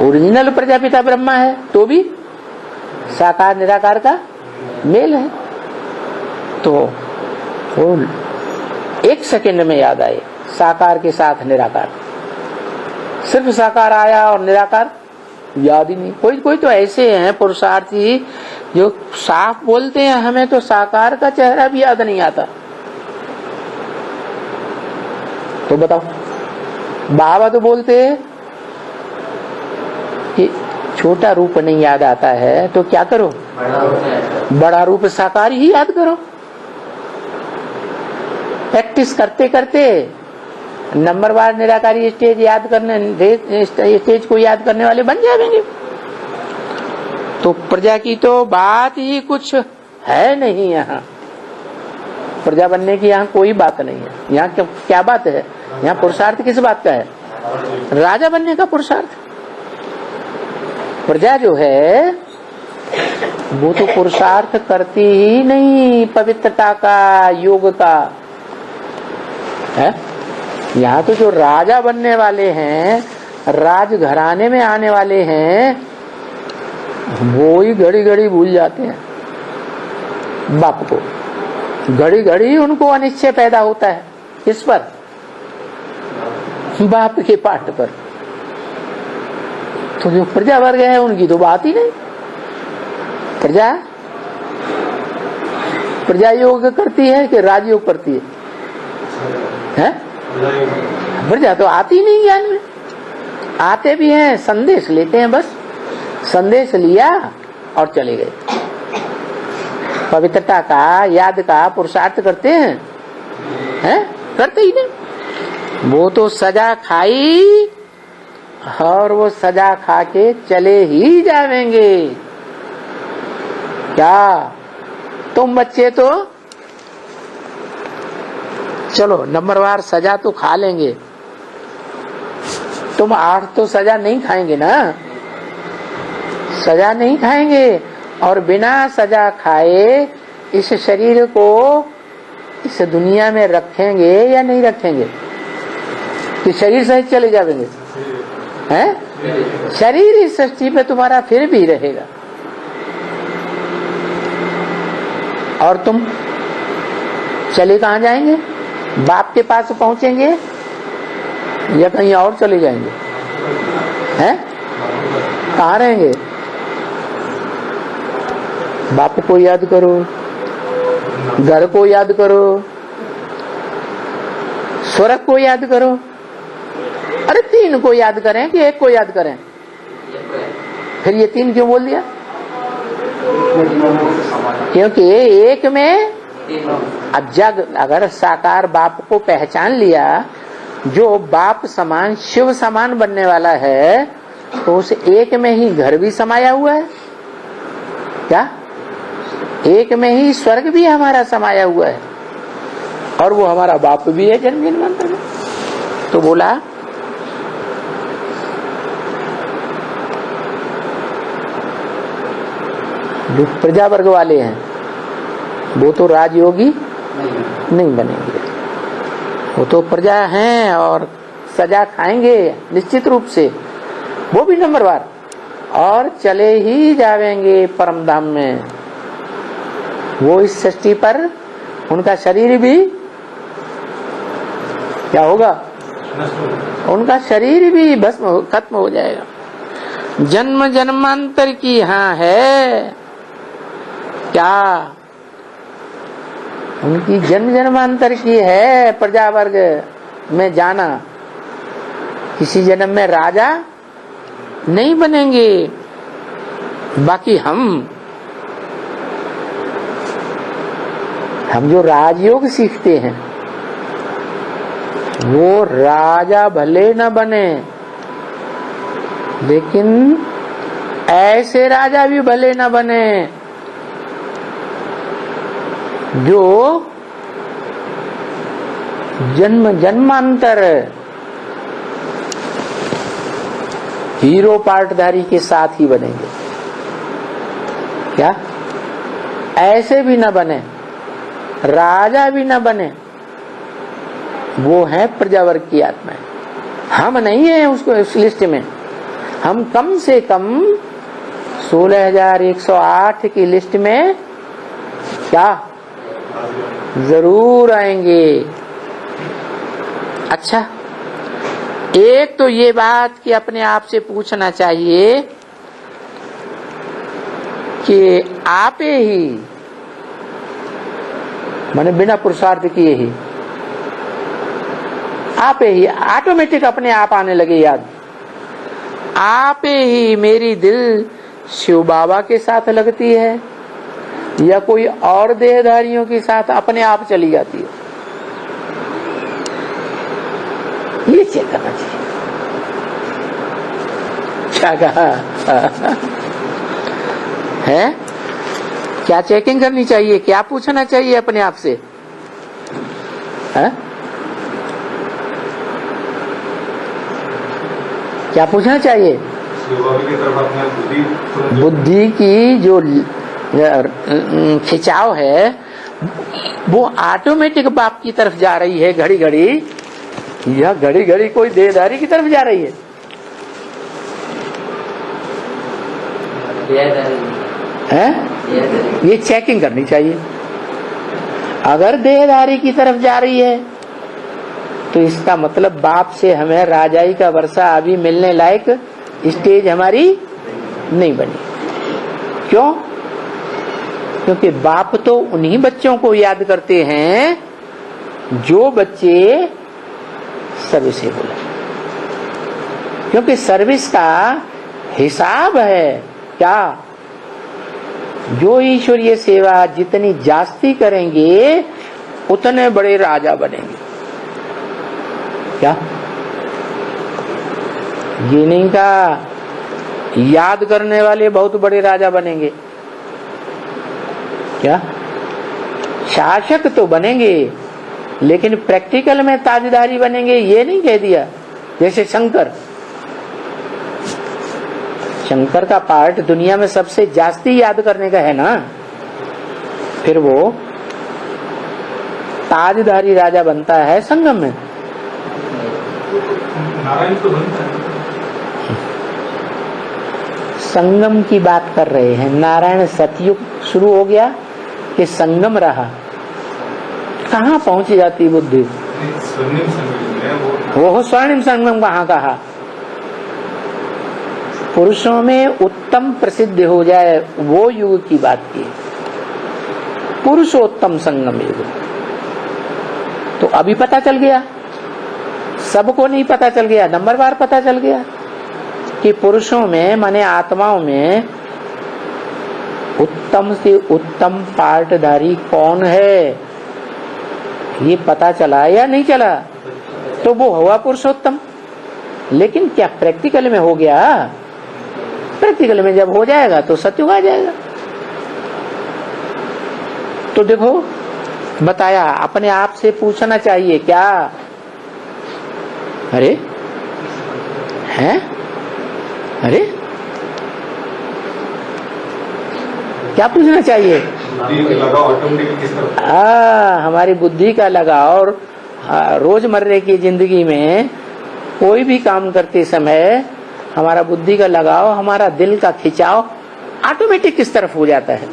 ओरिजिनल प्रजापिता ब्रह्मा है तो भी साकार निराकार का मेल है। तो वो 1 सेकंड में याद आए, साकार के साथ निराकार। सिर्फ साकार आया और निराकार याद ही नहीं। कोई तो ऐसे हैं पुरुषार्थी जो साफ बोलते हैं हमें तो साकार का चेहरा भी याद नहीं आता। तो बताओ, बाबा तो बोलते हैं कि छोटा रूप नहीं याद आता है तो क्या करो? बड़ा रूप साकार ही याद करो। प्रैक्टिस करते करते नंबरवार निराकारी स्टेज याद करने, स्टेज को याद करने वाले बन जाएंगे। तो प्रजा की तो बात ही कुछ है नहीं। यहाँ प्रजा बनने की यहाँ कोई बात नहीं है। यहाँ क्या बात है? यहाँ पुरुषार्थ किस बात का है? राजा बनने का पुरुषार्थ। प्रजा जो है वो तो पुरुषार्थ करती ही नहीं पवित्रता का, योग का है। यहाँ तो जो राजा बनने वाले हैं, राजघराने में आने वाले हैं, वो ही घड़ी घड़ी भूल जाते हैं बाप को। घड़ी घड़ी उनको अनिश्चय पैदा होता है। किस पर? बाप के पाठ पर। तो जो प्रजा वर्ग है उनकी तो बात ही नहीं। प्रजा योग करती है कि राजयोग करती है? प्रजा तो आती नहीं ज्ञान में। आते भी हैं, संदेश लेते हैं, बस संदेश लिया और चले गए। पवित्रता का, याद का पुरुषार्थ करते हैं? करते ही नहीं। वो तो सजा खाई और वो सजा खा के चले ही जाएंगे। क्या तुम बच्चे तो चलो नंबरवार सजा तो खा लेंगे, तुम 8 तो सजा नहीं खाएंगे ना। सजा नहीं खाएंगे, और बिना सजा खाए इस शरीर को इस दुनिया में रखेंगे या नहीं रखेंगे? कि शरीर सहित चले जाएंगे? हैं? शरीर इस सृष्टि पे तुम्हारा फिर भी रहेगा, और तुम चले कहाँ जाएंगे? बाप के पास पहुंचेंगे या कहीं और चले जाएंगे? हैं? कहाँ रहेंगे? बाप को याद करो, घर को याद करो, स्वर्ग को याद करो। अरे तीन को याद करें कि एक को याद करें? फिर ये तीन क्यों बोल दिया? क्योंकि एक में अब जग अगर साकार बाप को पहचान लिया, जो बाप समान शिव समान बनने वाला है, तो उस एक में ही घर भी समाया हुआ है। क्या? एक में ही स्वर्ग भी हमारा समाया हुआ है, और वो हमारा बाप भी है जन्म जन्मांतर में। तो बोला जो प्रजा वर्ग वाले हैं वो तो राजयोगी नहीं बनेंगे, वो तो प्रजा हैं और सजा खाएंगे निश्चित रूप से, वो भी नंबरवार, और चले ही जाएंगे परम धाम में। वो इस सृष्टि पर उनका शरीर भी क्या होगा? उनका शरीर भी भस्म खत्म हो जाएगा। जन्म जन्मांतर की हाँ है क्या? उनकी जन्म जन्मांतर की है प्रजा वर्ग में जाना। किसी जन्म में राजा नहीं बनेंगे। बाकी हम जो राजयोग सीखते हैं वो राजा भले न बने, लेकिन ऐसे राजा भी भले न बने जो जन्म जन्मांतर हीरो पार्टधारी के साथ ही बनेंगे। क्या? ऐसे भी न बने, राजा भी न बने। वो है प्रजावर्ग की आत्माएं। हम नहीं है उसको उस लिस्ट में। हम कम से कम 16,108 की लिस्ट में क्या जरूर आएंगे। अच्छा, एक तो ये बात कि अपने आप से पूछना चाहिए कि आपे ही माने बिना पुरुषार्थ किए ही आपे ही ऑटोमेटिक अपने आप आने लगे याद। आपे ही मेरी दिल शिव बाबा के साथ लगती है या कोई और देहधारियों के साथ अपने आप चली जाती है? ये चेक करना चाहिए। क्या कहा है? क्या चेकिंग करनी चाहिए? क्या पूछना चाहिए अपने आप से? है? क्या पूछना चाहिए? बुद्धि की जो खिंचाव है वो ऑटोमेटिक बाप की तरफ जा रही है घड़ी घड़ी, या घड़ी घड़ी कोई देहधारी की तरफ जा रही है? हैं? ये चेकिंग करनी चाहिए। अगर देहधारी की तरफ जा रही है तो इसका मतलब बाप से हमें राजाई का वर्षा अभी मिलने लायक स्टेज हमारी नहीं बनी। क्यों? क्योंकि बाप तो उन्हीं बच्चों को याद करते हैं जो बच्चे सर्विसेबल है। क्योंकि सर्विस का हिसाब है क्या? जो ईश्वरीय सेवा जितनी जास्ती करेंगे उतने बड़े राजा बनेंगे। क्या? ये नहीं कहा याद करने वाले बहुत बड़े राजा बनेंगे। क्या? शासक तो बनेंगे लेकिन प्रैक्टिकल में ताजदारी बनेंगे ये नहीं कह दिया। जैसे शंकर शंकर का पाठ दुनिया में सबसे जास्ती याद करने का है ना, फिर वो ताजधारी राजा बनता है संगम में। नारायण तो बनता है। संगम की बात कर रहे हैं। नारायण सतयुग शुरू हो गया कि संगम रहा, कहाँ पहुंच जाती बुद्धि? स्वर्णिम संगम है वो स्वर्णिम संगम कहाँ कहा? पुरुषों में उत्तम प्रसिद्ध हो जाए वो युग की बात की, पुरुषोत्तम संगम युग। तो अभी पता चल गया, सबको नहीं पता चल गया, नंबरवार पता चल गया कि पुरुषों में माने आत्माओं में उत्तम से उत्तम पाठधारी कौन है, ये पता चला या नहीं चला? तो वो हुआ पुरुषोत्तम। लेकिन क्या प्रैक्टिकल में हो गया? प्रैक्टिकल में जब हो जाएगा तो सत्युग आ जाएगा। तो देखो बताया, अपने आप से पूछना चाहिए क्या? अरे हैं? अरे क्या पूछना चाहिए? हमारी बुद्धि का लगाव और रोजमर्रे की जिंदगी में कोई भी काम करते समय हमारा बुद्धि का लगाव, हमारा दिल का खिंचाव ऑटोमेटिक किस तरफ हो जाता है।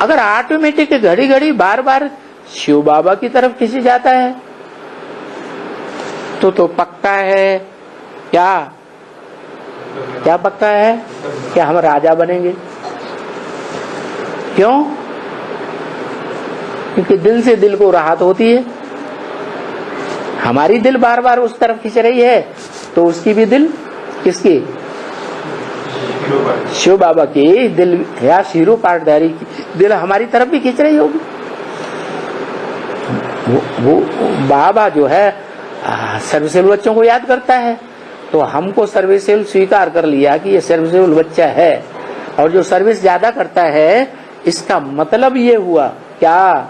अगर ऑटोमेटिक घड़ी घड़ी बार बार शिव बाबा की तरफ खिंच जाता है तो पक्का है क्या? क्या पक्का है? क्या हम राजा बनेंगे? क्यों? क्योंकि दिल से दिल को राहत होती है। हमारी दिल बार बार उस तरफ खिंच रही है तो उसकी भी दिल, किसकी? शिव बाबा की दिल या शीरो पाठधारी की दिल हमारी तरफ भी खिंच रही होगी। वो बाबा जो है सर्विसेबल बच्चों को याद करता है, तो हमको सर्विसेबल स्वीकार कर लिया कि ये सर्विसेबल बच्चा है। और जो सर्विस ज्यादा करता है इसका मतलब ये हुआ क्या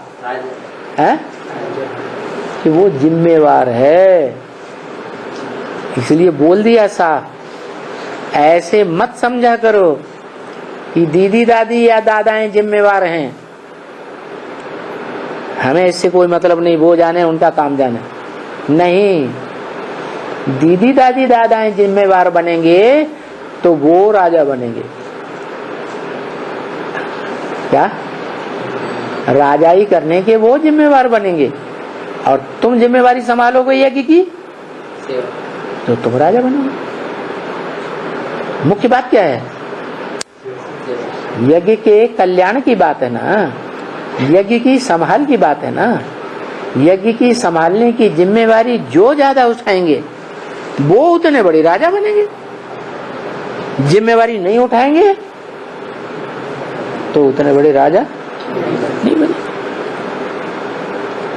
है कि वो जिम्मेवार है। इसलिए बोल दिया साफ, ऐसे मत समझा करो कि दीदी दादी या दादाएं जिम्मेवार हैं, हमें इससे कोई मतलब नहीं, वो जाने उनका काम जाने। नहीं, दीदी दादी दादाएं जिम्मेवार बनेंगे तो वो राजा बनेंगे। क्या? राजाई करने के वो जिम्मेवार बनेंगे और तुम जिम्मेवारी संभालोगे यज्ञ की तो तुम राजा बनोगे। मुख्य बात क्या है? यज्ञ के कल्याण की बात है ना, यज्ञ की संभाल की बात है ना। यज्ञ की संभालने की जिम्मेवारी जो ज्यादा उठाएंगे वो उतने बड़े राजा बनेंगे। जिम्मेवारी नहीं उठाएंगे तो उतने बड़े राजा नहीं बने।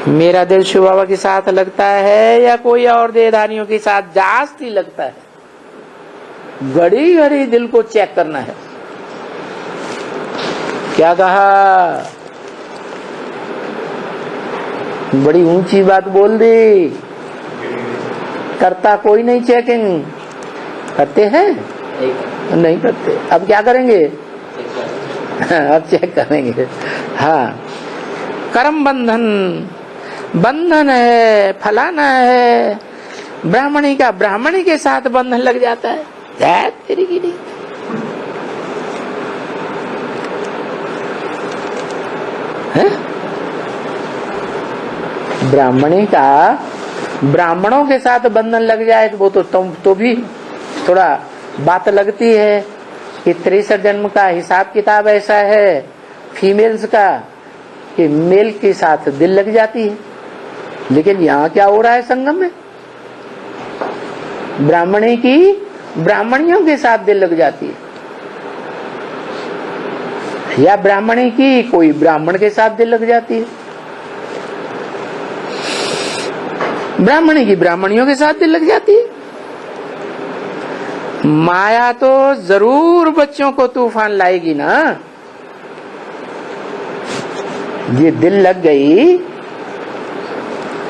मेरा दिल शिव बाबा के साथ लगता है या कोई और देहधारियों के साथ जास्ती लगता है? घड़ी घड़ी दिल को चेक करना है। क्या कहा? बड़ी ऊंची बात बोल दी। करता कोई नहीं चेकिंग, करते हैं नहीं करते। अब क्या करेंगे? अब चेक करेंगे। हाँ, कर्म बंधन, बंधन है, फलाना है। ब्राह्मणी का ब्राह्मणी के साथ बंधन लग जाता है। तेरी की नहीं है? ब्राह्मणी का ब्राह्मणों के साथ बंधन लग जाए तो वो तो तुम तो भी थोड़ा बात लगती है कि 63 जन्म का हिसाब किताब ऐसा है फीमेल्स का कि मेल के साथ दिल लग जाती है। लेकिन यहाँ क्या हो रहा है संगम में? ब्राह्मणी की ब्राह्मणियों के साथ दिल लग जाती है, या ब्राह्मणी की कोई ब्राह्मण के साथ दिल लग जाती है। ब्राह्मणी की ब्राह्मणियों के साथ दिल लग जाती है। माया तो जरूर बच्चों को तूफान लाएगी ना। ये दिल लग गई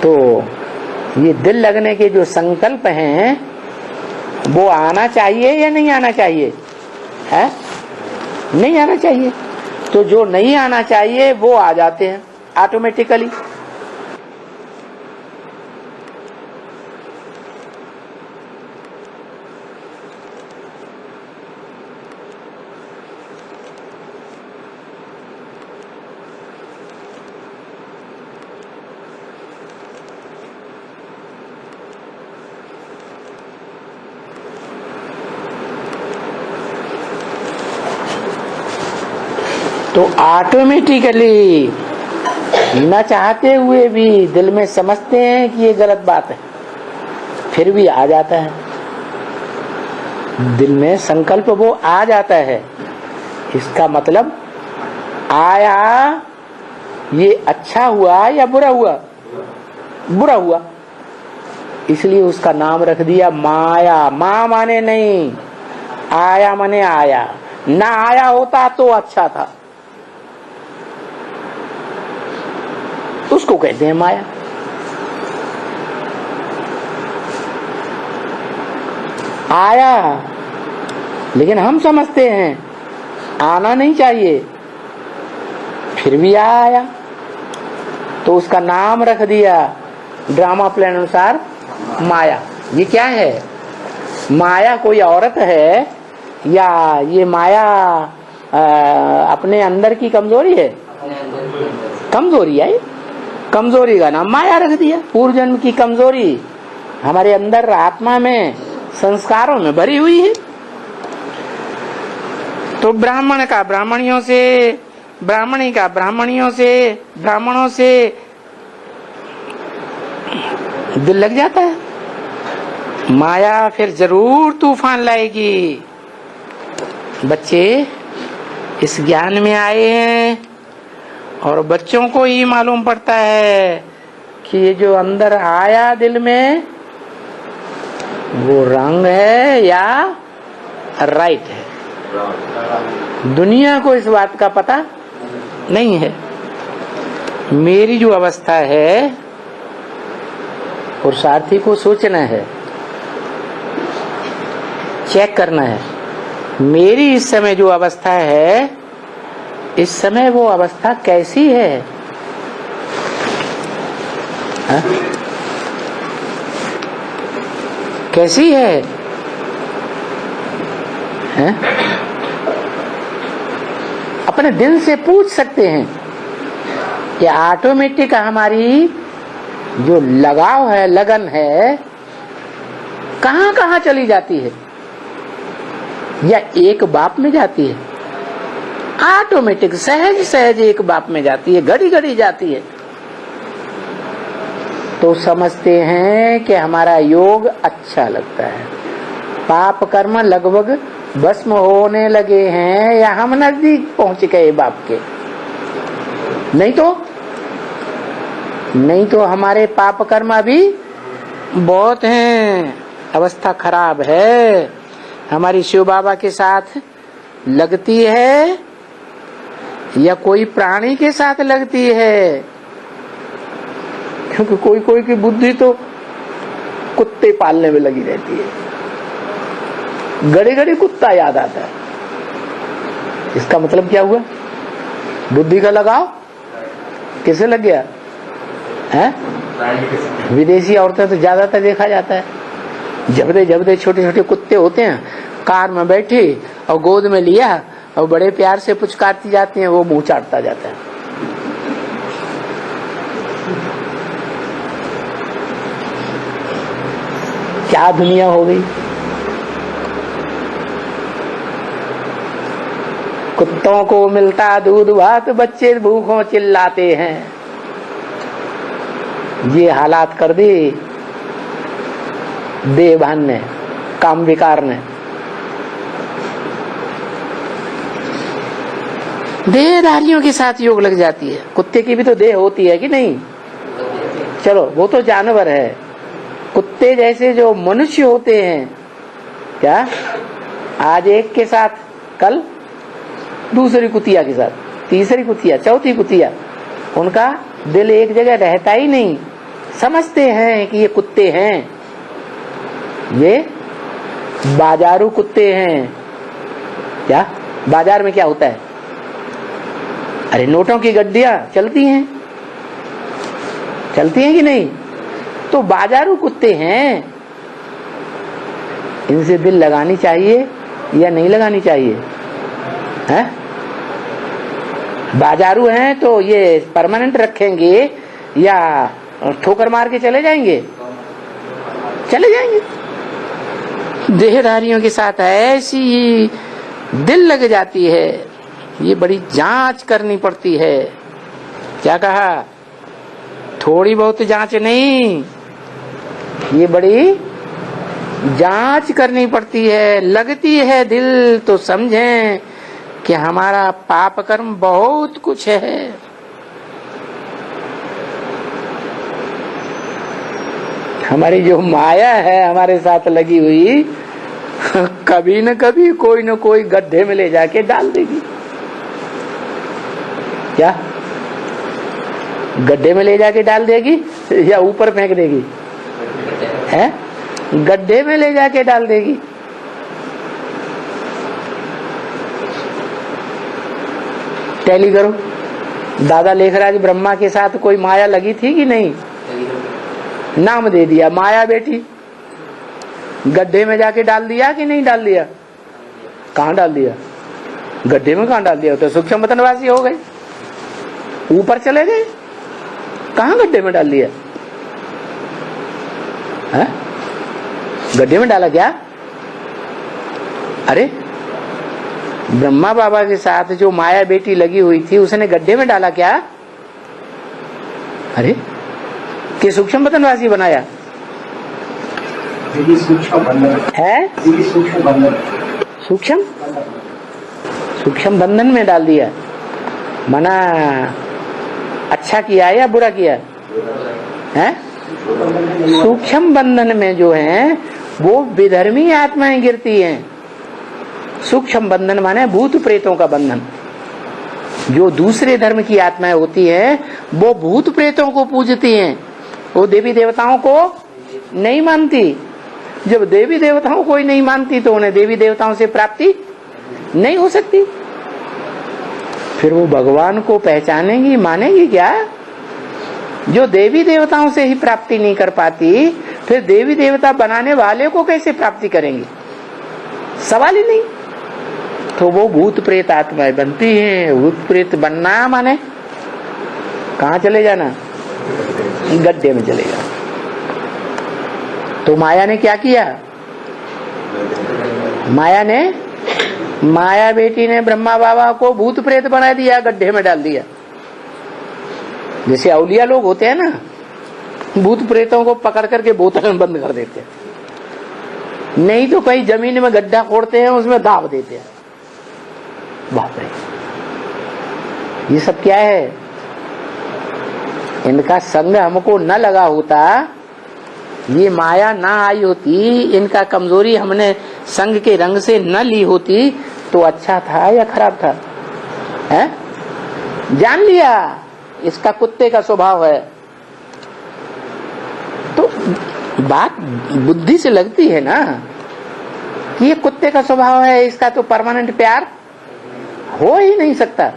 तो ये दिल लगने के जो संकल्प हैं वो आना चाहिए या नहीं आना चाहिए? है नहीं आना चाहिए। तो जो नहीं आना चाहिए वो आ जाते हैं ऑटोमेटिकली। तो ऑटोमेटिकली न चाहते हुए भी दिल में समझते हैं कि ये गलत बात है, फिर भी आ जाता है दिल में संकल्प, वो आ जाता है। इसका मतलब आया, ये अच्छा हुआ या बुरा हुआ? बुरा हुआ, इसलिए उसका नाम रख दिया माया। माँ माने नहीं, आया माने आया। ना आया होता तो अच्छा था, उसको कहते हैं माया। आया, लेकिन हम समझते हैं आना नहीं चाहिए, फिर भी आया, तो उसका नाम रख दिया ड्रामा प्लान अनुसार माया। ये क्या है? माया कोई औरत है या ये माया अपने अंदर की कमजोरी है? कमजोरी है, कमजोरी का नाम माया रख दिया। पूर्व जन्म की कमजोरी हमारे अंदर आत्मा में, संस्कारों में भरी हुई है। तो ब्राह्मण का ब्राह्मणियों से, ब्राह्मणी का ब्राह्मणियों से, ब्राह्मणों से दिल लग जाता है। माया फिर जरूर तूफान लाएगी। बच्चे इस ज्ञान में आए हैं और बच्चों को ही मालूम पड़ता है कि ये जो अंदर आया दिल में वो रंग है या राइट है। दुनिया को इस बात का पता नहीं है। मेरी जो अवस्था है, पुरुषार्थी को सोचना है, चेक करना है, मेरी इस समय जो अवस्था है, इस समय वो अवस्था कैसी है? हा? कैसी है? हा? अपने दिल से पूछ सकते हैं कि ऑटोमेटिक हमारी जो लगाव है, लगन है, कहां कहां चली जाती है? या एक बाप में जाती है? ऑटोमेटिक सहज सहज एक बाप में जाती है, घड़ी घड़ी जाती है। तो समझते हैं कि हमारा योग अच्छा लगता है, पाप कर्म लगभग भस्म होने लगे हैं, या हम नजदीक पहुंच गए बाप के। नहीं तो हमारे पाप कर्म अभी बहुत हैं, अवस्था खराब है। हमारी शिव बाबा के साथ लगती है या कोई प्राणी के साथ लगती है? क्योंकि कोई कोई की बुद्धि तो कुत्ते पालने में लगी रहती है, घड़ी घड़ी कुत्ता याद आता है। इसका मतलब क्या हुआ? बुद्धि का लगाव किसे लग गया है? विदेशी औरतें तो ज्यादातर देखा जाता है, जबदे जबदे छोटे छोटे कुत्ते होते हैं, कार में बैठी और गोद में लिया और बड़े प्यार से पुचकारती जाती हैं, वो मुंह चाटता जाता है। क्या दुनिया हो गई? कुत्तों को मिलता दूध भात, बच्चे भूखों चिल्लाते हैं। ये हालात कर दी देहभान ने, काम विकार ने। देहधारियों के साथ योग लग जाती है। कुत्ते की भी तो देह होती है कि नहीं? चलो वो तो जानवर है, कुत्ते जैसे जो मनुष्य होते हैं, क्या आज एक के साथ, कल दूसरी कुतिया के साथ, तीसरी कुतिया, चौथी कुतिया, उनका दिल एक जगह रहता ही नहीं। समझते हैं कि ये कुत्ते हैं, ये बाजारू कुत्ते हैं। क्या बाजार में क्या होता है? अरे नोटों की गड्डियां चलती हैं कि नहीं? तो बाजारू कुत्ते हैं, इनसे दिल लगानी चाहिए या नहीं लगानी चाहिए? हैं? बाजारू हैं तो ये परमानेंट रखेंगे या ठोकर मार के चले जाएंगे? चले जाएंगे। देहधारियों के साथ ऐसी दिल लग जाती है, ये बड़ी जांच करनी पड़ती है। क्या कहा? थोड़ी बहुत जांच नहीं, ये बड़ी जांच करनी पड़ती है। लगती है दिल तो समझें कि हमारा पाप कर्म बहुत कुछ है। हमारी जो माया है हमारे साथ लगी हुई, कभी न कभी कोई न कोई गड्ढे में ले जाके डाल देगी। क्या गड्ढे में ले जाके डाल देगी या ऊपर फेंक देगी? है गड्ढे में ले जाके डाल देगी। टैली करो, दादा लेखराज ब्रह्मा के साथ कोई माया लगी थी कि नहीं? नाम दे दिया माया बेटी, गड्ढे में जाके डाल दिया कि नहीं डाल दिया? कहाँ डाल दिया? गड्ढे में कहाँ डाल दिया? तो सूक्ष्म वतनवासी हो गए, ऊपर चले गए। कहाँ गड्ढे में डाल दिया? है? गड्ढे में डाला क्या? अरे ब्रह्मा बाबा के साथ जो माया बेटी लगी हुई थी उसने गड्ढे में डाला क्या? अरे कि सूक्ष्म वतनवासी बनाया सूक्ष्म बंधन है? सूक्ष्म बंधन, सूक्ष्म बंधन में डाल दिया। मना अच्छा किया या बुरा किया है? सूक्ष्म बंधन में जो है वो विधर्मी आत्माएं गिरती हैं। सूक्ष्म बंधन माने भूत प्रेतों का बंधन। जो दूसरे धर्म की आत्माएं होती हैं वो भूत प्रेतों को पूजती हैं, वो देवी देवताओं को नहीं मानती। जब देवी देवताओं को ही नहीं मानती तो उन्हें देवी देवताओं से प्राप्ति नहीं हो सकती। फिर वो भगवान को पहचानेंगी, मानेंगी क्या? जो देवी देवताओं से ही प्राप्ति नहीं कर पाती, फिर देवी देवता बनाने वाले को कैसे प्राप्ति करेंगे? सवाल ही नहीं। तो वो भूत प्रेत आत्माएं बनती हैं। भूत प्रेत बनना माने कहाँ चले जाना? गड्ढे में चले जाना। तो माया ने क्या किया? माया बेटी ने ब्रह्मा बाबा को भूत प्रेत बना दिया, गड्ढे में डाल दिया। जैसे औलिया लोग होते हैं ना, भूत प्रेतों को पकड़ करके बोतल में बंद कर देते हैं, नहीं तो कहीं जमीन में गड्ढा खोदते हैं, उसमें दाब देते हैं। बाप रे, ये सब क्या है? इनका संग हमको न लगा होता, ये माया ना आई होती, इनका कमजोरी हमने संग के रंग से न ली होती तो अच्छा था या खराब था? है? जान लिया इसका कुत्ते का स्वभाव है, तो बात बुद्धि से लगती है ना कि ये कुत्ते का स्वभाव है, इसका तो परमानेंट प्यार हो ही नहीं सकता।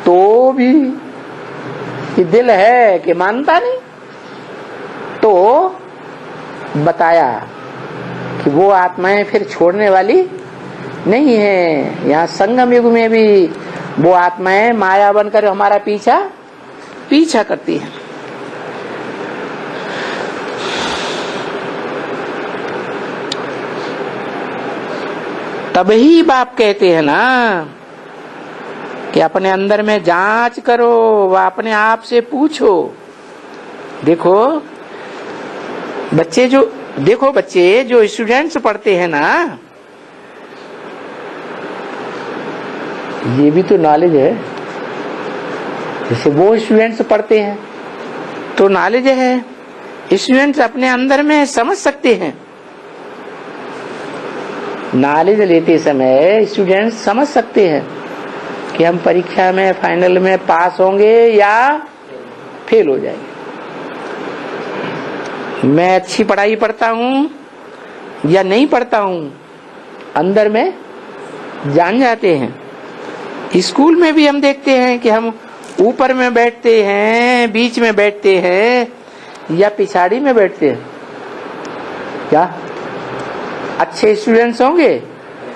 तो भी कि दिल है कि मानता नहीं, तो बताया कि वो आत्माएं फिर छोड़ने वाली नहीं है। यहाँ संगम युग में भी वो आत्माएं माया बनकर हमारा पीछा करती है। तभी बाप कहते हैं ना कि अपने अंदर में जांच करो, व अपने आप से पूछो। देखो बच्चे जो स्टूडेंट्स पढ़ते हैं ना, ये भी तो नॉलेज है। जैसे वो स्टूडेंट्स पढ़ते हैं तो नॉलेज है, स्टूडेंट्स अपने अंदर में समझ सकते हैं। नॉलेज लेते समय स्टूडेंट्स समझ सकते हैं कि हम परीक्षा में फाइनल में पास होंगे या फेल हो जाएंगे। मैं अच्छी पढ़ाई पढ़ता हूँ या नहीं पढ़ता हूं, अंदर में जान जाते हैं। स्कूल में भी हम देखते हैं कि हम ऊपर में बैठते हैं, बीच में बैठते हैं या पिछाड़ी में बैठते हैं। क्या अच्छे स्टूडेंट्स होंगे,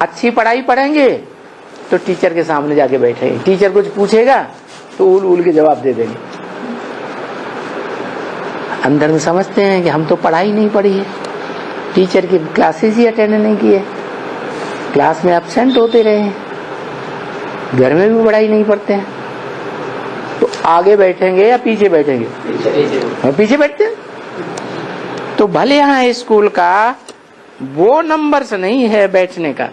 अच्छी पढ़ाई पढ़ेंगे तो टीचर के सामने जाके बैठेंगे, टीचर कुछ पूछेगा तो उल उल के जवाब दे देंगे। अंदर में समझते हैं कि हम तो पढ़ाई नहीं पढ़ी है, टीचर की क्लासेस ही अटेंड नहीं किए, क्लास में एब्सेंट होते रहे हैं, घर में भी पढ़ाई नहीं पढ़ते हैं। तो आगे बैठेंगे या पीछे बैठेंगे? पीछे बैठते हैं। तो भले यहाँ स्कूल का वो नंबर्स नहीं है बैठने का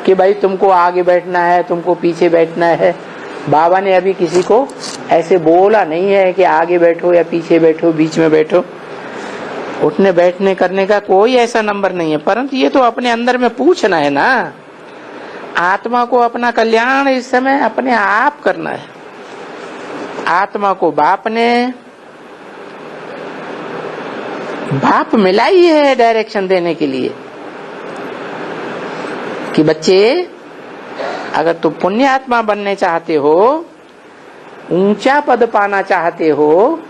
कि भाई तुमको आगे बैठना है, तुमको पीछे बैठना है। बाबा ने अभी किसी को ऐसे बोला नहीं है कि आगे बैठो या पीछे बैठो, बीच में बैठो। उठने बैठने करने का कोई ऐसा नंबर नहीं है, परंतु ये तो अपने अंदर में पूछना है ना। आत्मा को अपना कल्याण इस समय अपने आप करना है। आत्मा को बाप ने बाप मिला ही है डायरेक्शन देने के लिए कि बच्चे अगर तुम पुण्य आत्मा बनने चाहते हो, ऊंचा पद पाना चाहते हो,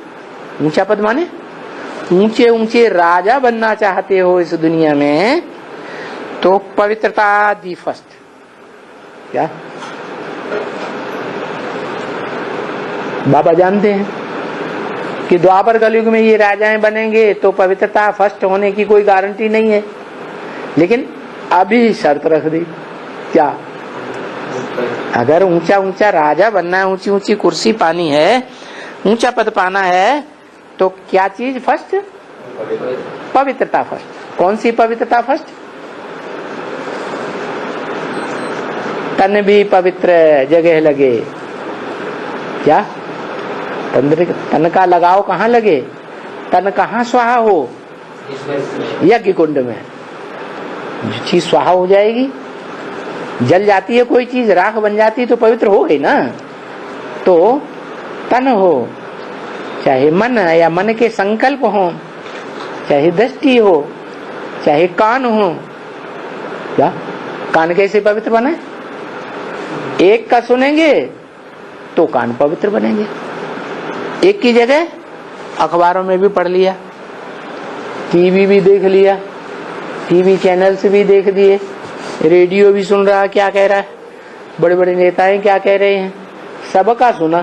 ऊंचा पद माने ऊंचे ऊंचे राजा बनना चाहते हो इस दुनिया में, तो पवित्रता दी फर्स्ट। क्या बाबा जानते हैं कि द्वापर कलयुग में ये राजाएं बनेंगे तो पवित्रता फर्स्ट होने की कोई गारंटी नहीं है, लेकिन अभी शर्त रख दी। क्या? अगर ऊंचा ऊंचा राजा बनना है, ऊंची ऊंची कुर्सी पानी है, ऊंचा पद पाना है, तो क्या चीज फर्स्ट? पवित्रता फर्स्ट। कौन सी पवित्रता फर्स्ट? तन भी पवित्र जगह लगे। क्या? तन का लगाव कहाँ लगे? तन कहाँ स्वाहा हो? यज्ञ कुंड में। जो चीज स्वाहा हो जाएगी, जल जाती है कोई चीज, राख बन जाती है तो पवित्र हो गई ना। तो तन हो, चाहे मन या मन के संकल्प हो, चाहे दृष्टि हो, चाहे कान हो। क्या? कान कैसे पवित्र बने? एक का सुनेंगे तो कान पवित्र बनेंगे। एक की जगह अखबारों में भी पढ़ लिया, टीवी भी देख लिया, टीवी चैनल्स भी देख दिए, रेडियो भी सुन रहा क्या कह रहा है, बड़े बड़े नेताएं क्या कह रहे हैं, सबका सुना,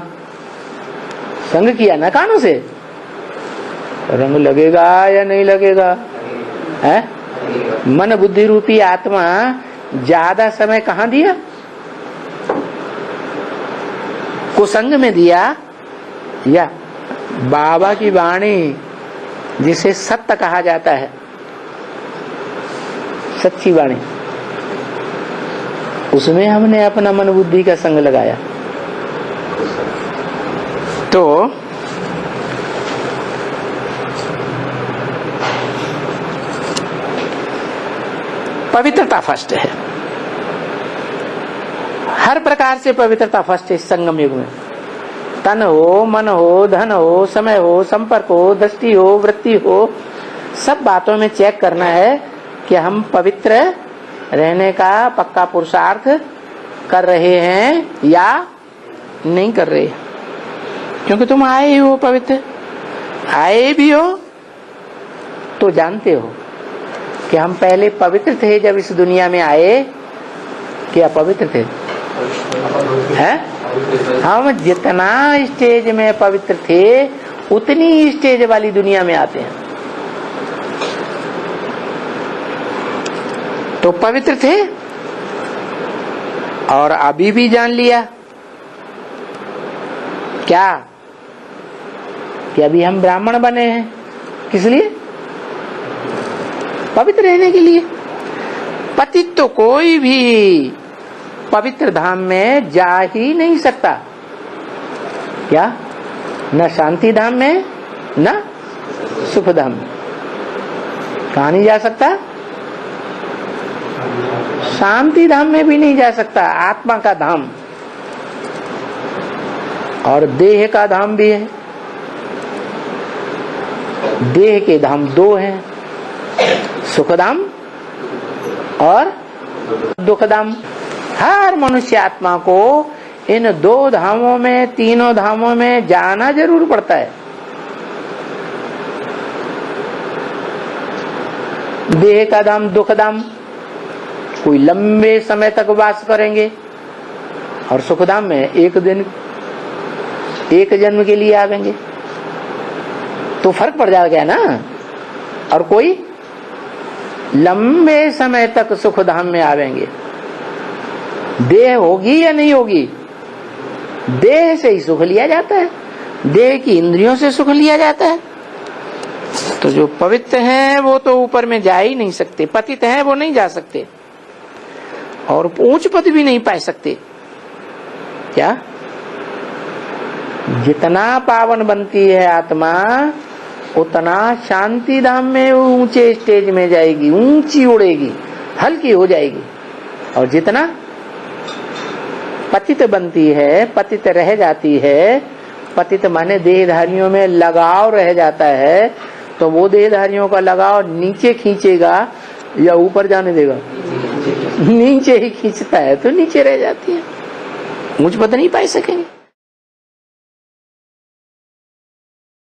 संग किया ना कानों से। रंग लगेगा या नहीं लगेगा? है? मन बुद्धि रूपी आत्मा ज्यादा समय कहाँ दिया? कुसंग में दिया, या बाबा की वाणी जिसे सत्य कहा जाता है, सच्ची वाणी, उसमें हमने अपना मन बुद्धि का संग लगाया। तो पवित्रता फर्स्ट है, हर प्रकार से पवित्रता फर्स्ट है इस संगम युग में। तन हो, मन हो, धन हो, समय हो, संपर्क हो, दृष्टि हो, वृत्ति हो, सब बातों में चेक करना है कि हम पवित्र रहने का पक्का पुरुषार्थ कर रहे हैं या नहीं कर रहे। क्योंकि तुम आए ही हो पवित्र, आए भी हो तो जानते हो कि हम पहले पवित्र थे जब इस दुनिया में आए, कि अपवित्र थे। हैं? हम जितना स्टेज में पवित्र थे उतनी स्टेज वाली दुनिया में आते हैं। तो पवित्र थे और अभी भी जान लिया क्या कि अभी हम ब्राह्मण बने हैं। किस लिए? पवित्र रहने के लिए। पतित तो कोई भी पवित्र धाम में जा ही नहीं सकता। क्या? न शांति धाम में न सुख धाम में। कहाँ नहीं जा सकता? शांति धाम में भी नहीं जा सकता। आत्मा का धाम और देह का धाम भी है। देह के धाम दो हैं, सुखधाम और दुखधाम। हर मनुष्य आत्मा को इन 2 धामों में, 3 धामों में जाना जरूर पड़ता है। देह का धाम दुख धाम, कोई लंबे समय तक वास करेंगे, और सुखधाम में एक दिन, एक जन्म के लिए आवेंगे, तो फर्क पड़ जाएगा ना। और कोई लंबे समय तक सुखधाम में आवेंगे। देह होगी या नहीं होगी, देह से ही सुख लिया जाता है, देह की इंद्रियों से सुख लिया जाता है। तो जो पवित्र हैं वो तो ऊपर में जा ही नहीं सकते, पतित हैं वो नहीं जा सकते, और ऊंच पद भी नहीं पा सकते। क्या? जितना पावन बनती है आत्मा, उतना शांति धाम में ऊंचे स्टेज में जाएगी, ऊंची उड़ेगी, हल्की हो जाएगी। और जितना पतित बनती है, पतित रह जाती है, पतित माने देहधारियों में लगाव रह जाता है, तो वो देहधारियों का लगाव नीचे खींचेगा या ऊपर जाने देगा? नीचे ही खींचता है, तो नीचे रह जाती है, ऊंच पद नहीं पा सकेंगे।